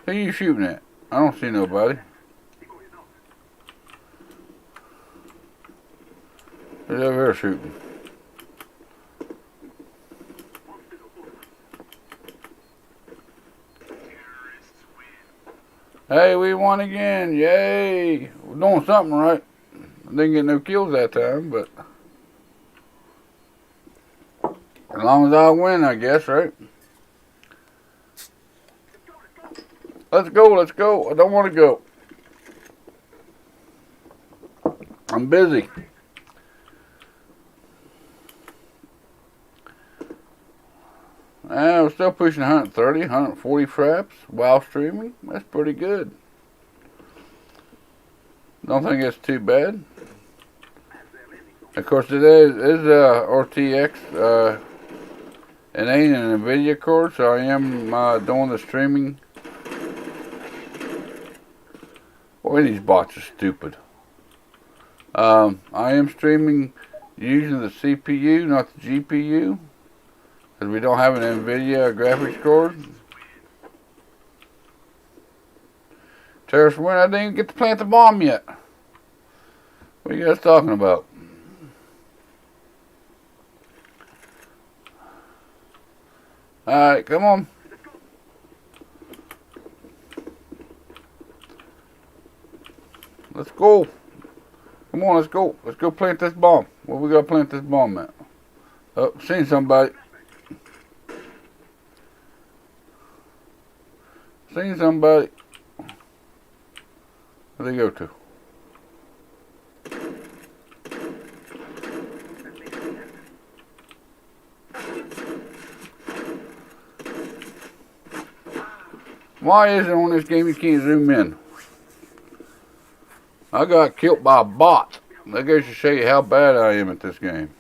Who you shooting at? I don't see nobody. Who's over here shooting? Hey, we won again. Yay. We're doing something right. I didn't get no kills that time, but as long as I win, I guess, right? Let's go. I don't want to go. I'm busy. We're still pushing 130, 140 fraps while streaming. That's pretty good. Don't think it's too bad. Of course, today is RTX. It ain't an NVIDIA card, so I am doing the streaming. Boy, these bots are stupid. I am streaming using the CPU, not the GPU. Because we don't have an NVIDIA graphics card. Terrorist win, I didn't even get to plant the bomb yet. What are you guys talking about? Alright, come on. Let's go. Come on, let's go. Let's go plant this bomb. Where we gotta plant this bomb at? Oh, seen somebody. seen somebody. Where'd they go to? Why is it on this game you can't zoom in? I got killed by a bot. That goes to show you how bad I am at this game.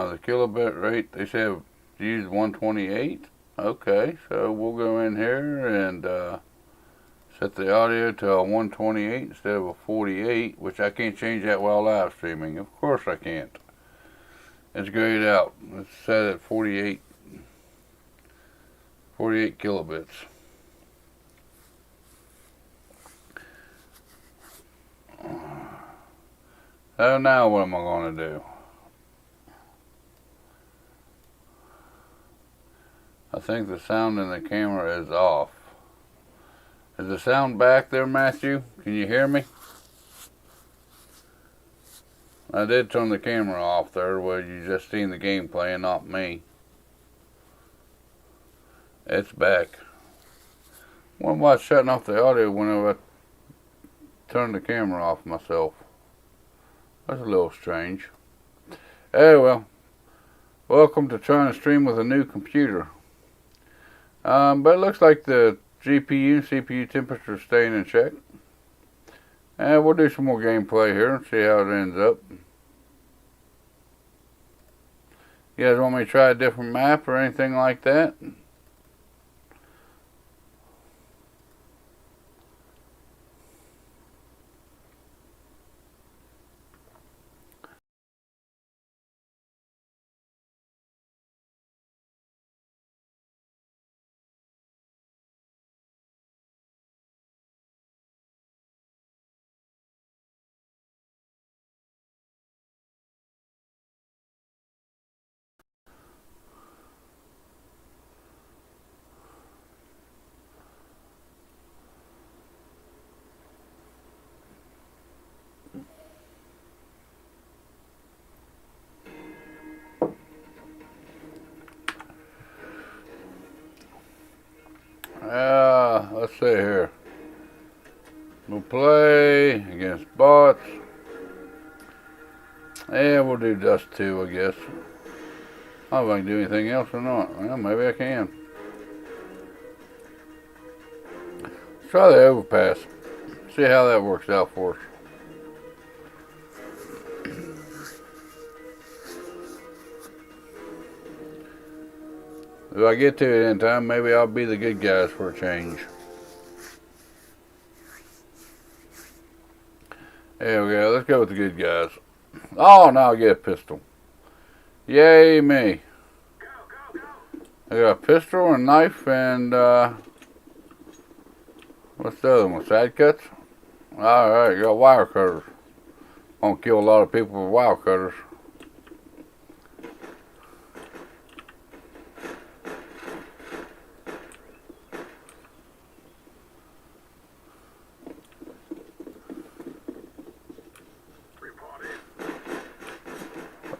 The kilobit rate, they say use 128. Okay, so we'll go in here and set the audio to a 128 instead of a 48, which I can't change that while live streaming. Of course I can't. Let's grade out. Let's set it at 48 kilobits. So now what am I going to do? I think the sound in the camera is off. Is the sound back there, Matthew? Can you hear me? I did turn the camera off there where you just seen the gameplay and not me. It's back. Why am I shutting off the audio whenever I turn the camera off myself? That's a little strange. Hey, well, welcome to trying to stream with a new computer. But it looks like the GPU and CPU temperature is staying in check. And we'll do some more gameplay here and see how it ends up. You guys want me to try a different map or anything like that? Let's see here. We'll play against bots. Yeah, we'll do just 2, I guess. I don't know if I can do anything else or not. Well, maybe I can. Let's try the overpass. See how that works out for us. If I get to it in time, maybe I'll be the good guys for a change. There we go. Let's go with the good guys. Oh, now I get a pistol. Yay me. I got a pistol and a knife and, what's the other one? Side cuts? Alright, you got wire cutters. I'm gonna kill a lot of people with wire cutters.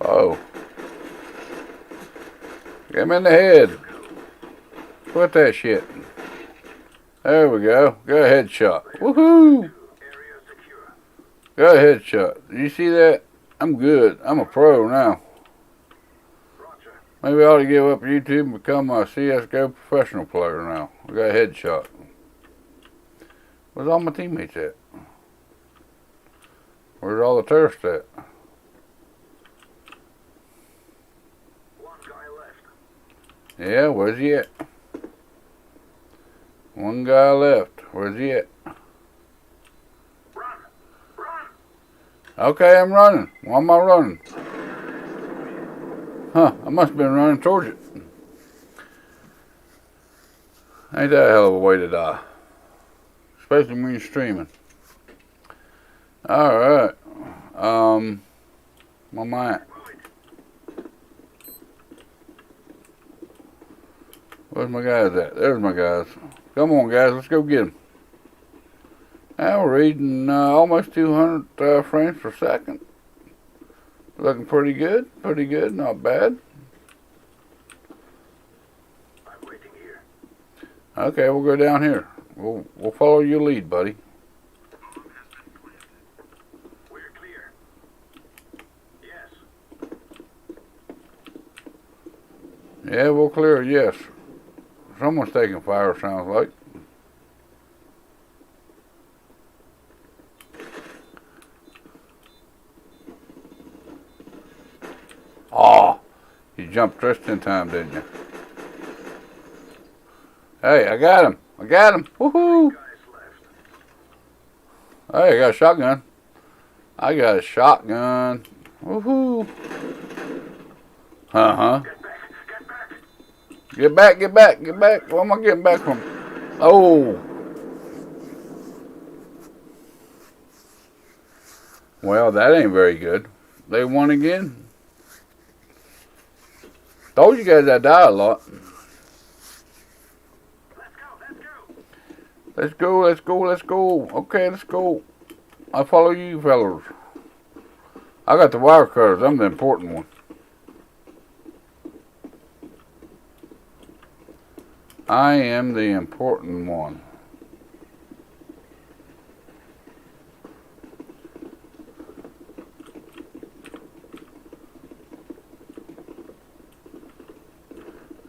Oh. Get him in the head. Quit that shit. There we go. Got a headshot. Woohoo! Got a headshot. Did you see that? I'm good. I'm a pro now. Maybe I ought to give up YouTube and become a CSGO professional player now. I got a headshot. Where's all my teammates at? Where's all the terrorists at? Yeah, where's he at? One guy left. Where's he at? Run! Run! Okay, I'm running. Why am I running? Huh, I must have been running towards it. Ain't that a hell of a way to die? Especially when you're streaming. Alright. Where am I at? Where's my guys at? There's my guys. Come on, guys. Let's go get them. Now we're reading almost 200 frames per second. Looking pretty good. Pretty good. Not bad. I'm waiting here. Okay, we'll go down here. We'll follow your lead, buddy. We're clear. Yes. Yeah, we'll clear it, yes. Someone's taking fire, sounds like. Oh, You jumped just in time, didn't you? Hey, I got him. I got him. Woohoo! Hey, I got a shotgun. I got a shotgun. Woohoo! Uh-huh. Get back, get back, get back. Where am I getting back from? Oh. Well, that ain't very good. They won again. Told you guys I die a lot. Let's go, let's go, let's go. Okay, let's go. I follow you fellas. I got the wire cutters. I'm the important one. I am the important one.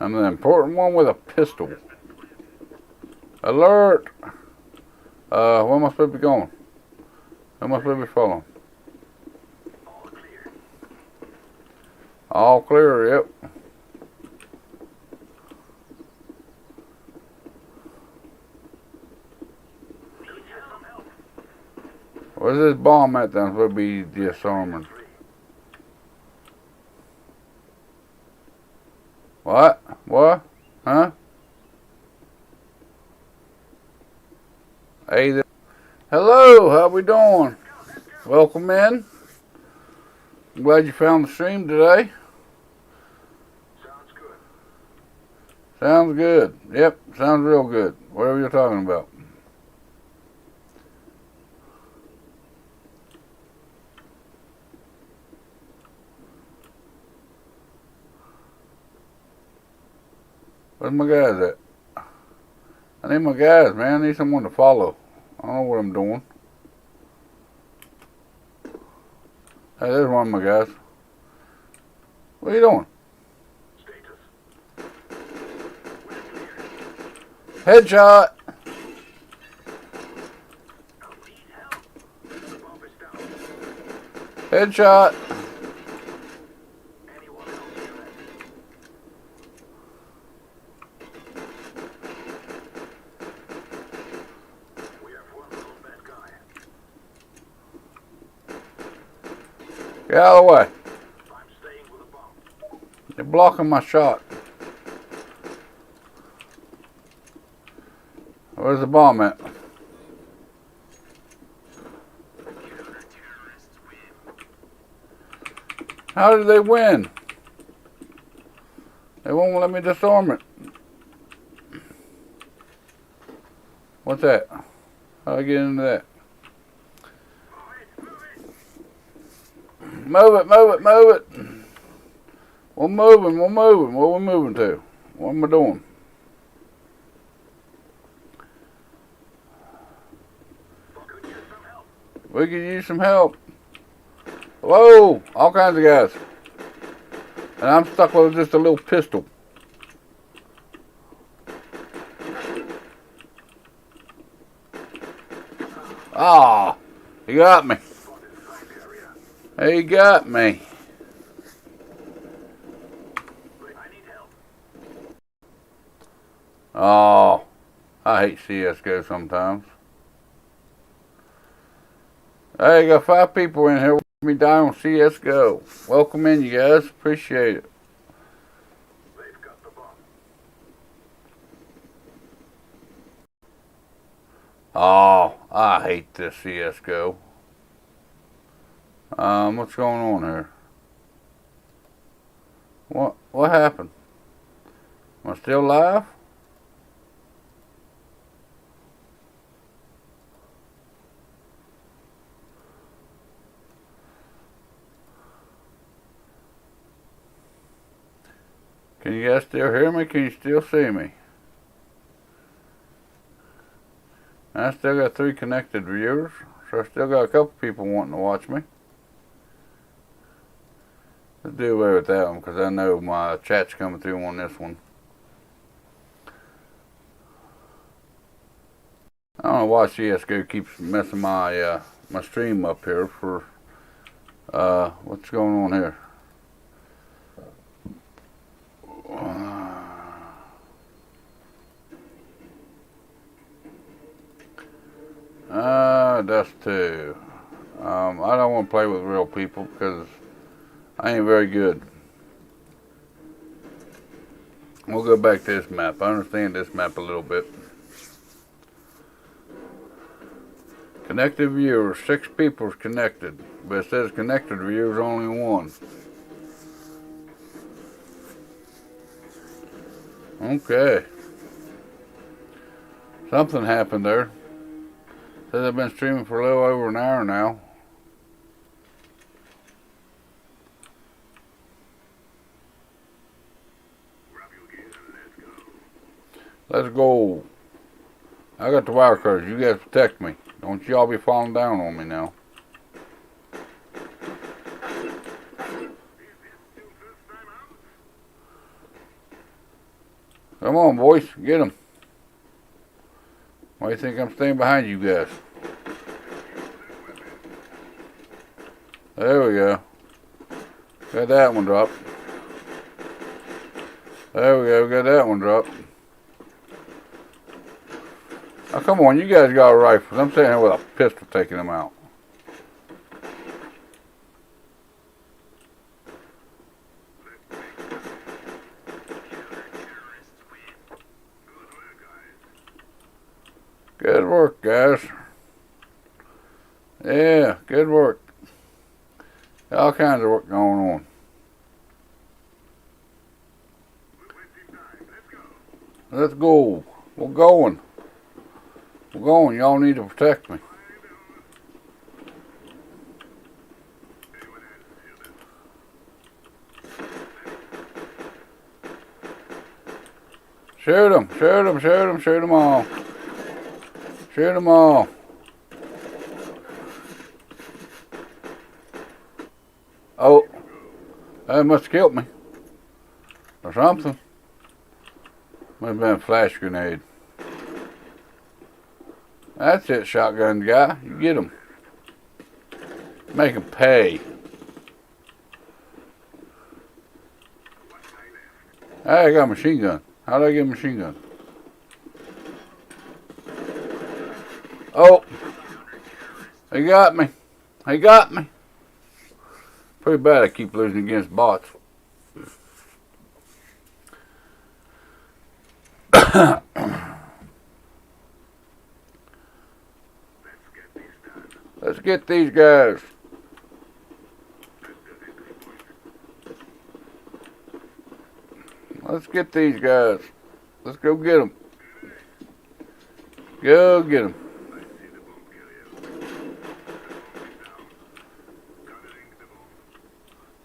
I'm the important one with a pistol. Alert! Where am I supposed to be going? Who am I supposed to be following? All clear, yep. Where's this bomb at then? Supposed to be disarming. What? What? Huh? Hey there. Hello, how we doing? Welcome in. I'm glad you found the stream today. Sounds good. Sounds good. Yep, sounds real good. Whatever you're talking about. Where's my guys at? I need my guys, man. I need someone to follow. I don't know what I'm doing. Hey, there's one of my guys. What are you doing? Status. Headshot! Headshot! Get out of the way. I'm staying with a bomb. You're blocking my shot. Where's the bomb at? How did they win? They won't let me disarm it. What's that? How do I get into that? Move it, move it, move it. We're moving, we're moving. Where we moving to? What am I doing? We could use some help. Whoa, all kinds of guys. And I'm stuck with just a little pistol. Ah, he got me. He got me. Oh, I hate CSGO sometimes. Hey, got 5 people in here with me dying on CSGO. Welcome in, you guys. Appreciate it. They've got the bomb. Oh, I hate this CSGO. What's going on here? What happened? Am I still live? Can you guys still hear me? Can you still see me? I still got 3 connected viewers, so I still got a couple people wanting to watch me. Let's do away with that one because I know my chat's coming through on this one. I don't know why CSGO keeps messing my my stream up here for what's going on here. Dust 2. I don't want to play with real people because I ain't very good. We'll go back to this map. I understand this map a little bit. Connected viewers, 6 people's connected, but it says connected viewers only 1. Okay. Something happened there. Says I've been streaming for a little over an hour now. Let's go. I got the wire cutters. You guys protect me. Don't y'all be falling down on me now. Come on, boys. Get them. Why do you think I'm staying behind you guys? There we go. Got that one dropped. There we go. Got that one dropped. Oh, come on. You guys got rifles. I'm sitting here with a pistol taking them out. Good work, guys. Yeah, good work. All kinds of work going on. Let's go. We're going. We're going. Y'all need to protect me. Shoot them. Shoot them. Shoot them. Shoot them all. Shoot them all. Oh, that must have killed me. Or something. Might have been a flash grenade. That's it, shotgun guy. You get him. Make him pay. Hey, I got a machine gun. How do I get a machine gun? Oh, he got me. He got me. Pretty bad I keep losing against bots. Let's get these guys. Let's get these guys. Let's go get them. Go get them.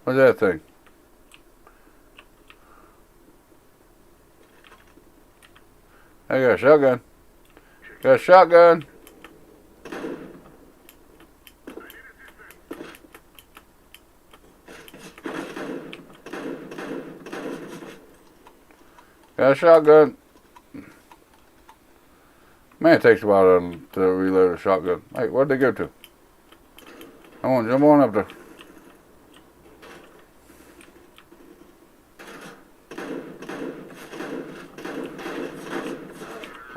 What's that thing? I got a shotgun. Got a shotgun. Got a shotgun. Man, it takes a while to reload a shotgun. Hey, where'd they go to? Come on, jump on up there.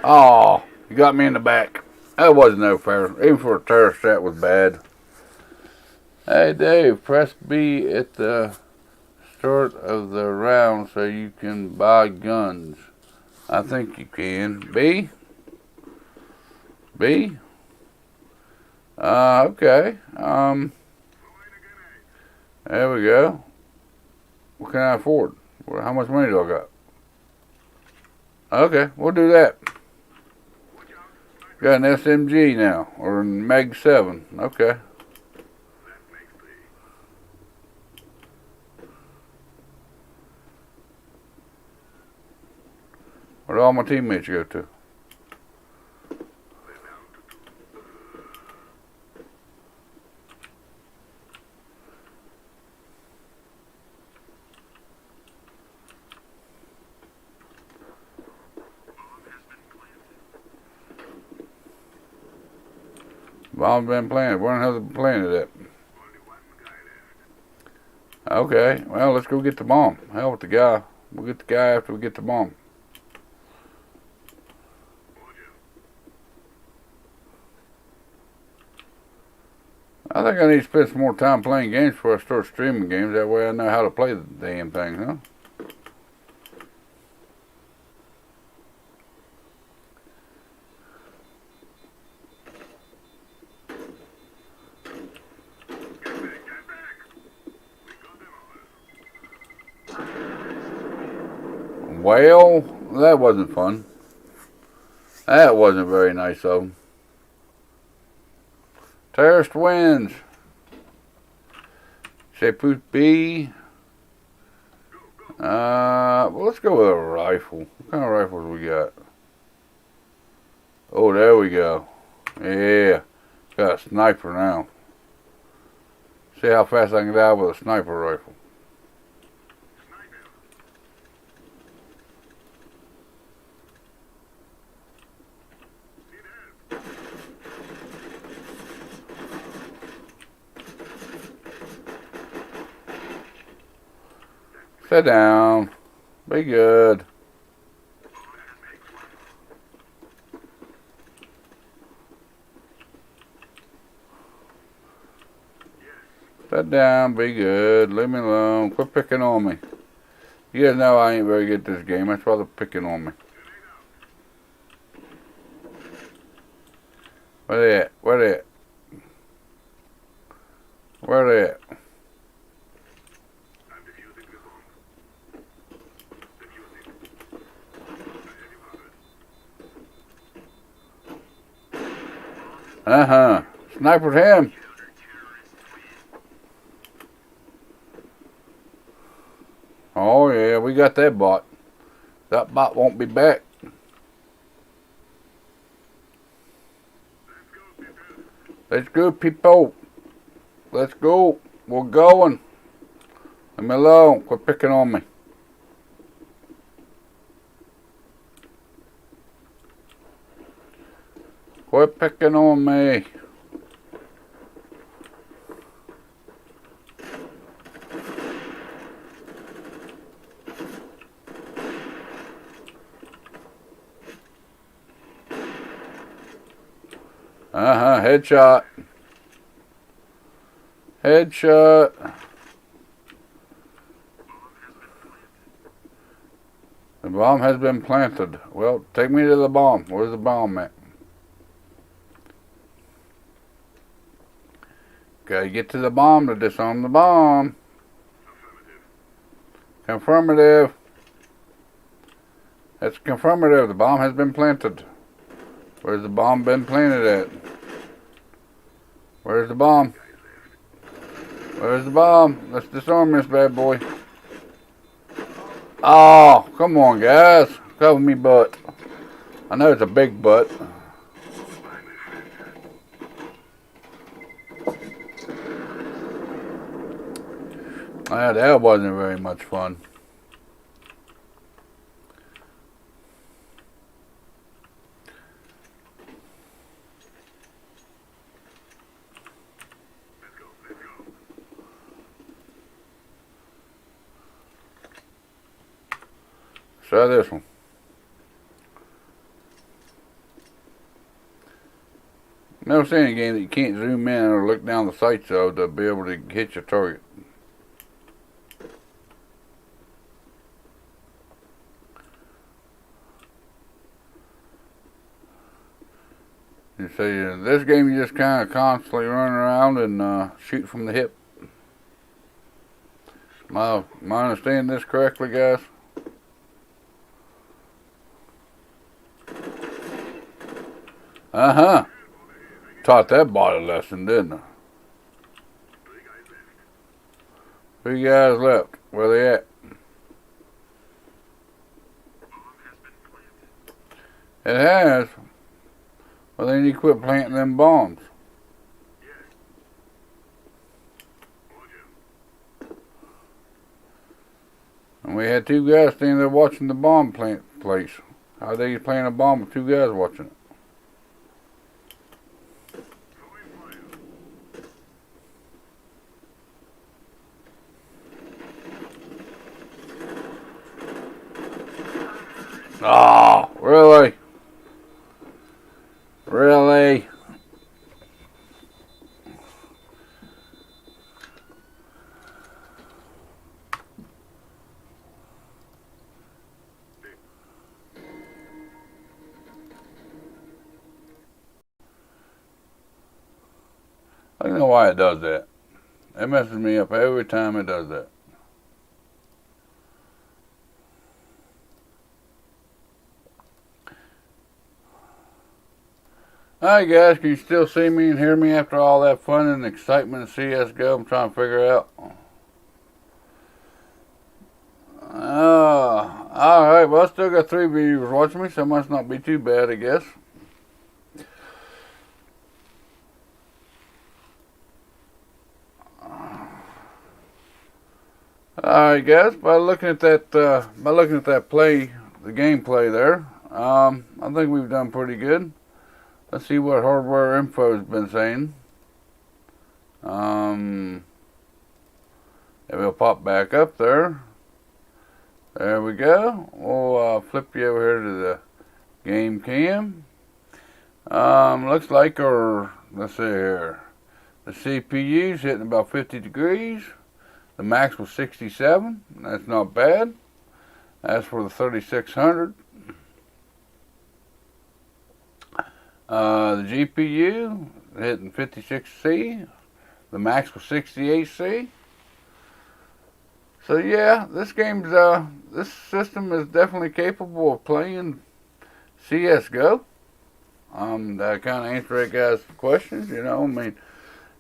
Oh, you got me in the back. That wasn't no fair. Even for a terrorist, that was bad. Hey, Dave, press B at the start of the round so you can buy guns. I think you can. B? B? Okay. There we go. What can I afford? How much money do I got? Okay, we'll do that. Got an SMG now, or a Meg 7. Okay. Where'd all my teammates go to? Bomb's been planted. Where has it been planted at? Okay, well, let's go get the bomb. Hell with the guy. We'll get the guy after we get the bomb. I think I need to spend some more time playing games before I start streaming games. That way I know how to play the damn thing, huh? Well, that wasn't fun. That wasn't very nice though. Terrorist wins. Shape B. Well, let's go with a rifle. What kind of rifles we got? Oh, there we go. Yeah, got a sniper now. See how fast I can die with a sniper rifle. Sit down. Be good. Sit down. Be good. Leave me alone. Quit picking on me. You guys know I ain't very good at this game. That's why they're picking on me. Where they at? Where they at? Where they at? Snipered him. Oh yeah, we got that bot. That bot won't be back. Let's go, people. Let's go. We're going. Leave me alone. Quit picking on me. Quit picking on me. Headshot. Headshot. The bomb has been planted. Well, take me to the bomb. Where's the bomb at? Gotta get to the bomb to disarm the bomb. Confirmative. That's confirmative. The bomb has been planted. Where's the bomb been planted at? Where's the bomb? Where's the bomb? Let's disarm this bad boy. Oh, come on, guys. Cover me butt. I know it's a big butt. That wasn't very much fun. Try this one. Never seen a game that you can't zoom in or look down the sights of to be able to hit your target. You see, in this game you just kind of constantly run around and shoot from the hip. Am I understanding this correctly, guys? Taught that bot a lesson, didn't I? 3 guys left. Where they at? It has. Well, they need to quit planting them bombs. And we had 2 guys standing there watching the bomb plant place. How they plant a bomb with 2 guys watching it? Oh, really? Really? I don't know why it does that. It messes me up every time it does that. Alright guys, can you still see me and hear me after all that fun and excitement of CSGO I'm trying to figure out? Alright, well I still got 3 viewers watching me, so it must not be too bad I guess. Alright guys, by looking at that play, the gameplay there, I think we've done pretty good. Let's see what hardware info has been saying. It will pop back up there. There we go. We'll flip you over here to the game cam. Looks like let's see here. The CPU's hitting about 50 degrees. The max was 67. That's not bad. That's for the 3600. The GPU hitting 56C. The max was 68C. So yeah, this system is definitely capable of playing CSGO. That kind of answer that guy's questions, you know. I mean,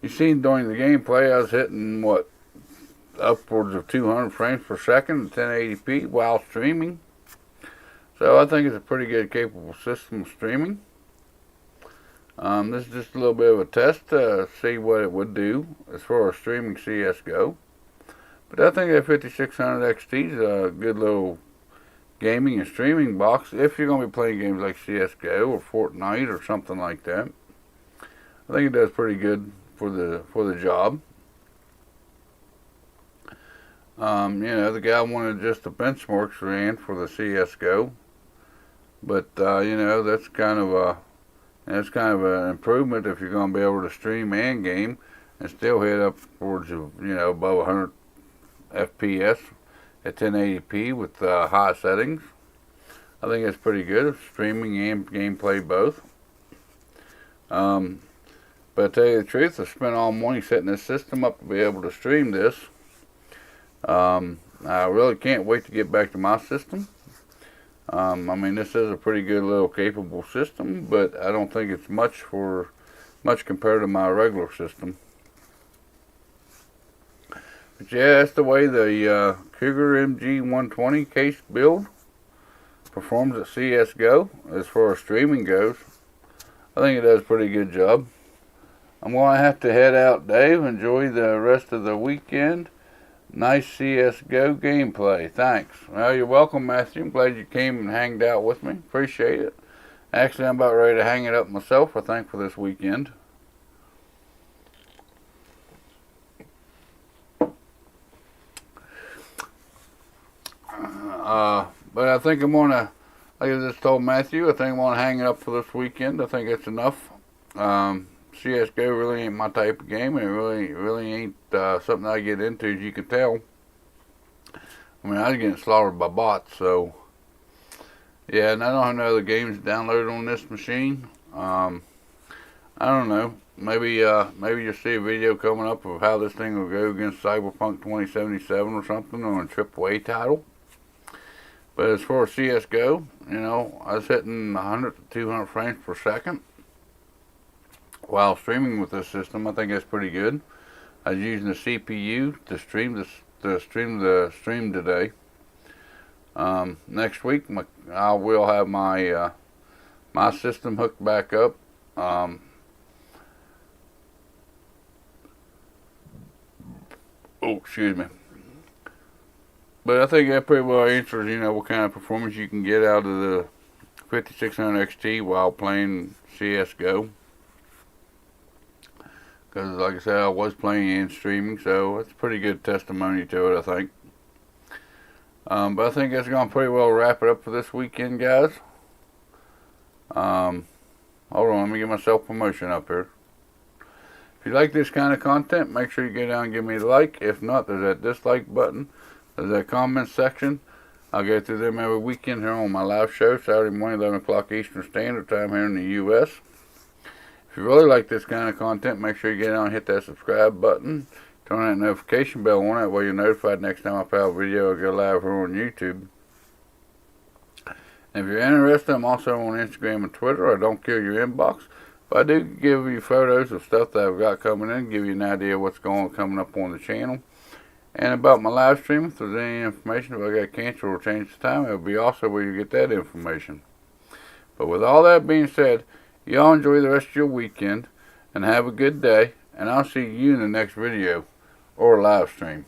you seen during the gameplay, I was hitting what, upwards of 200 frames per second at 1080p while streaming. So I think it's a pretty good capable system of streaming. This is just a little bit of a test to see what it would do as far as streaming CSGO. But I think that 5600 XT is a good little gaming and streaming box if you're going to be playing games like CSGO or Fortnite or something like that. I think it does pretty good for the job. You know, the guy wanted just the benchmarks ran for the CSGO, but you know, that's kind of an improvement if you're going to be able to stream and game and still hit upwards of, you know, above 100 FPS at 1080p with high settings. I think it's pretty good, streaming and gameplay both. But to tell you the truth, I spent all morning setting this system up to be able to stream this. I really can't wait to get back to my system. I mean, this is a pretty good little capable system, but I don't think it's much compared to my regular system. But yeah, that's the way the COUGAR MG120 case build performs at CSGO as far as streaming goes. I think it does a pretty good job. I'm going to have to head out, Dave. Enjoy the rest of the weekend. Nice CSGO gameplay. Thanks. Well, you're welcome, Matthew. I'm glad you came and hanged out with me. Appreciate it. Actually, I'm about ready to hang it up myself, I think, for this weekend. But I think I'm going to, like I just told Matthew, I think I'm going to hang it up for this weekend. I think it's enough. CSGO really ain't my type of game, and it really ain't something I get into, as you can tell. I mean, I was getting slaughtered by bots, so yeah, and I don't have no other games downloaded on this machine. I don't know. Maybe you'll see a video coming up of how this thing will go against Cyberpunk 2077 or something on a Tripway title. But as far as CSGO, you know, I was hitting 100 to 200 frames per second while streaming with this system. I think that's pretty good. I was using the CPU to stream the stream today. Next week, I will have my my system hooked back up. Oh, excuse me. But I think that pretty well answers, you know, what kind of performance you can get out of the 5600 XT while playing CSGO. Because, like I said, I was playing and streaming, so it's a pretty good testimony to it, I think. But I think that's going to pretty well wrap it up for this weekend, guys. Hold on, let me get myself promotion up here. If you like this kind of content, make sure you go down and give me a like. If not, there's that dislike button. There's that comment section. I'll go through them every weekend here on my live show, Saturday morning, 11 o'clock Eastern Standard Time here in the U.S. If you really like this kind of content, make sure you get down and hit that subscribe button. Turn that notification bell on. That way you're notified next time I put out a video or go live here on YouTube. And if you're interested, I'm also on Instagram and Twitter. I don't kill your inbox. But I do give you photos of stuff that I've got coming in, give you an idea of what's coming up on the channel. And about my live stream, if there's any information, if I got canceled or changed the time, it'll be also where you get that information. But with all that being said, y'all enjoy the rest of your weekend and have a good day. And I'll see you in the next video or live stream.